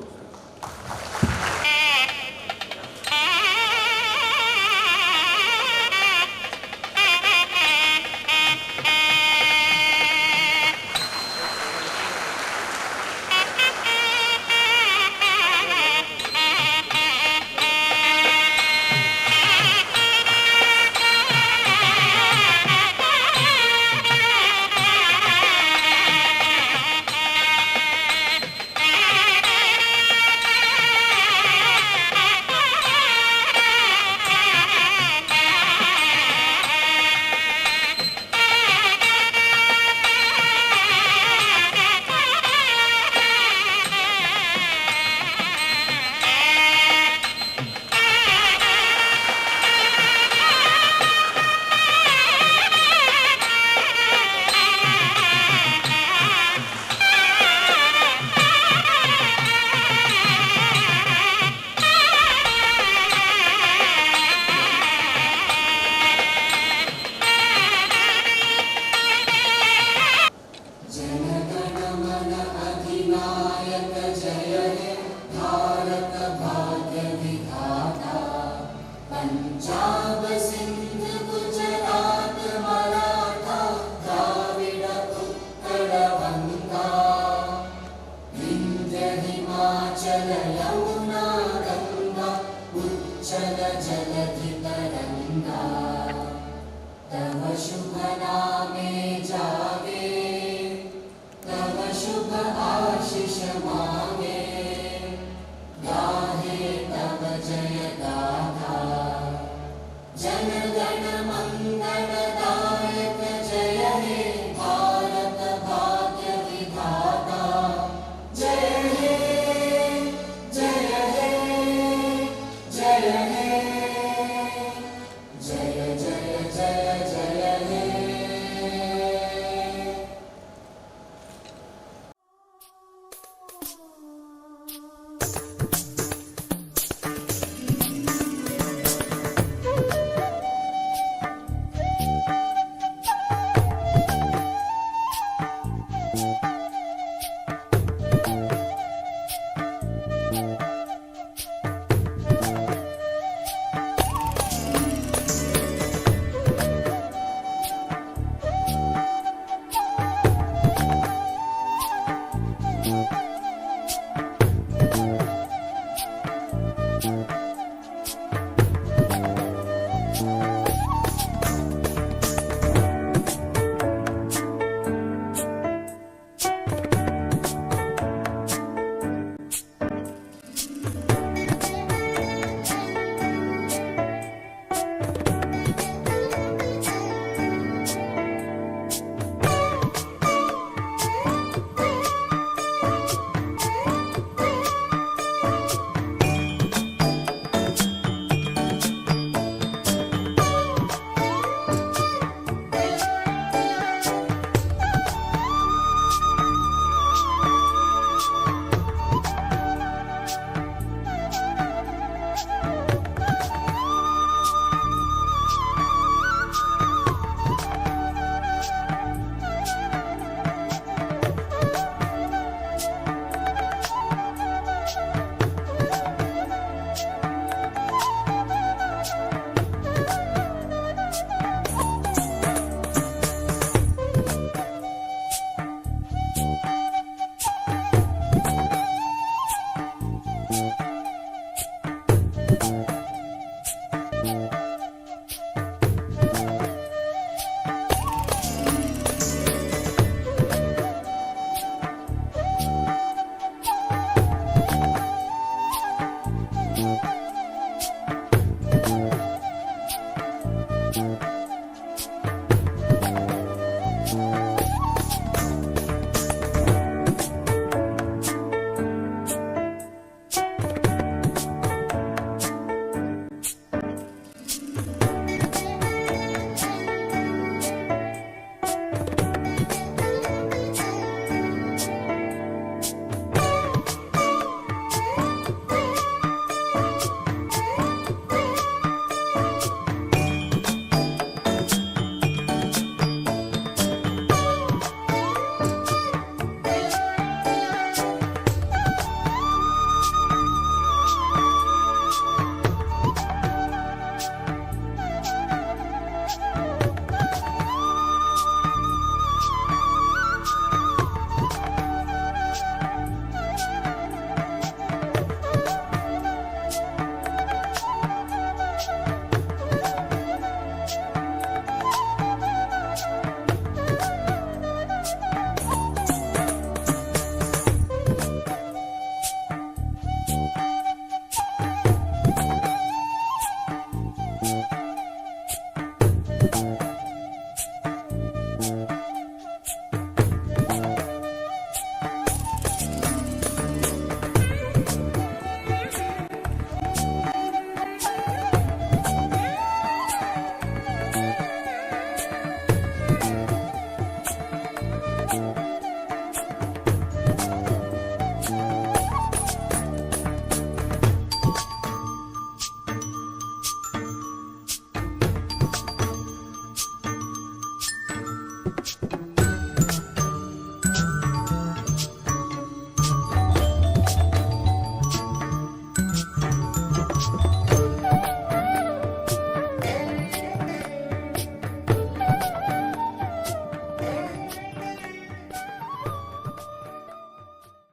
Speaker 6: पंजाब सिंह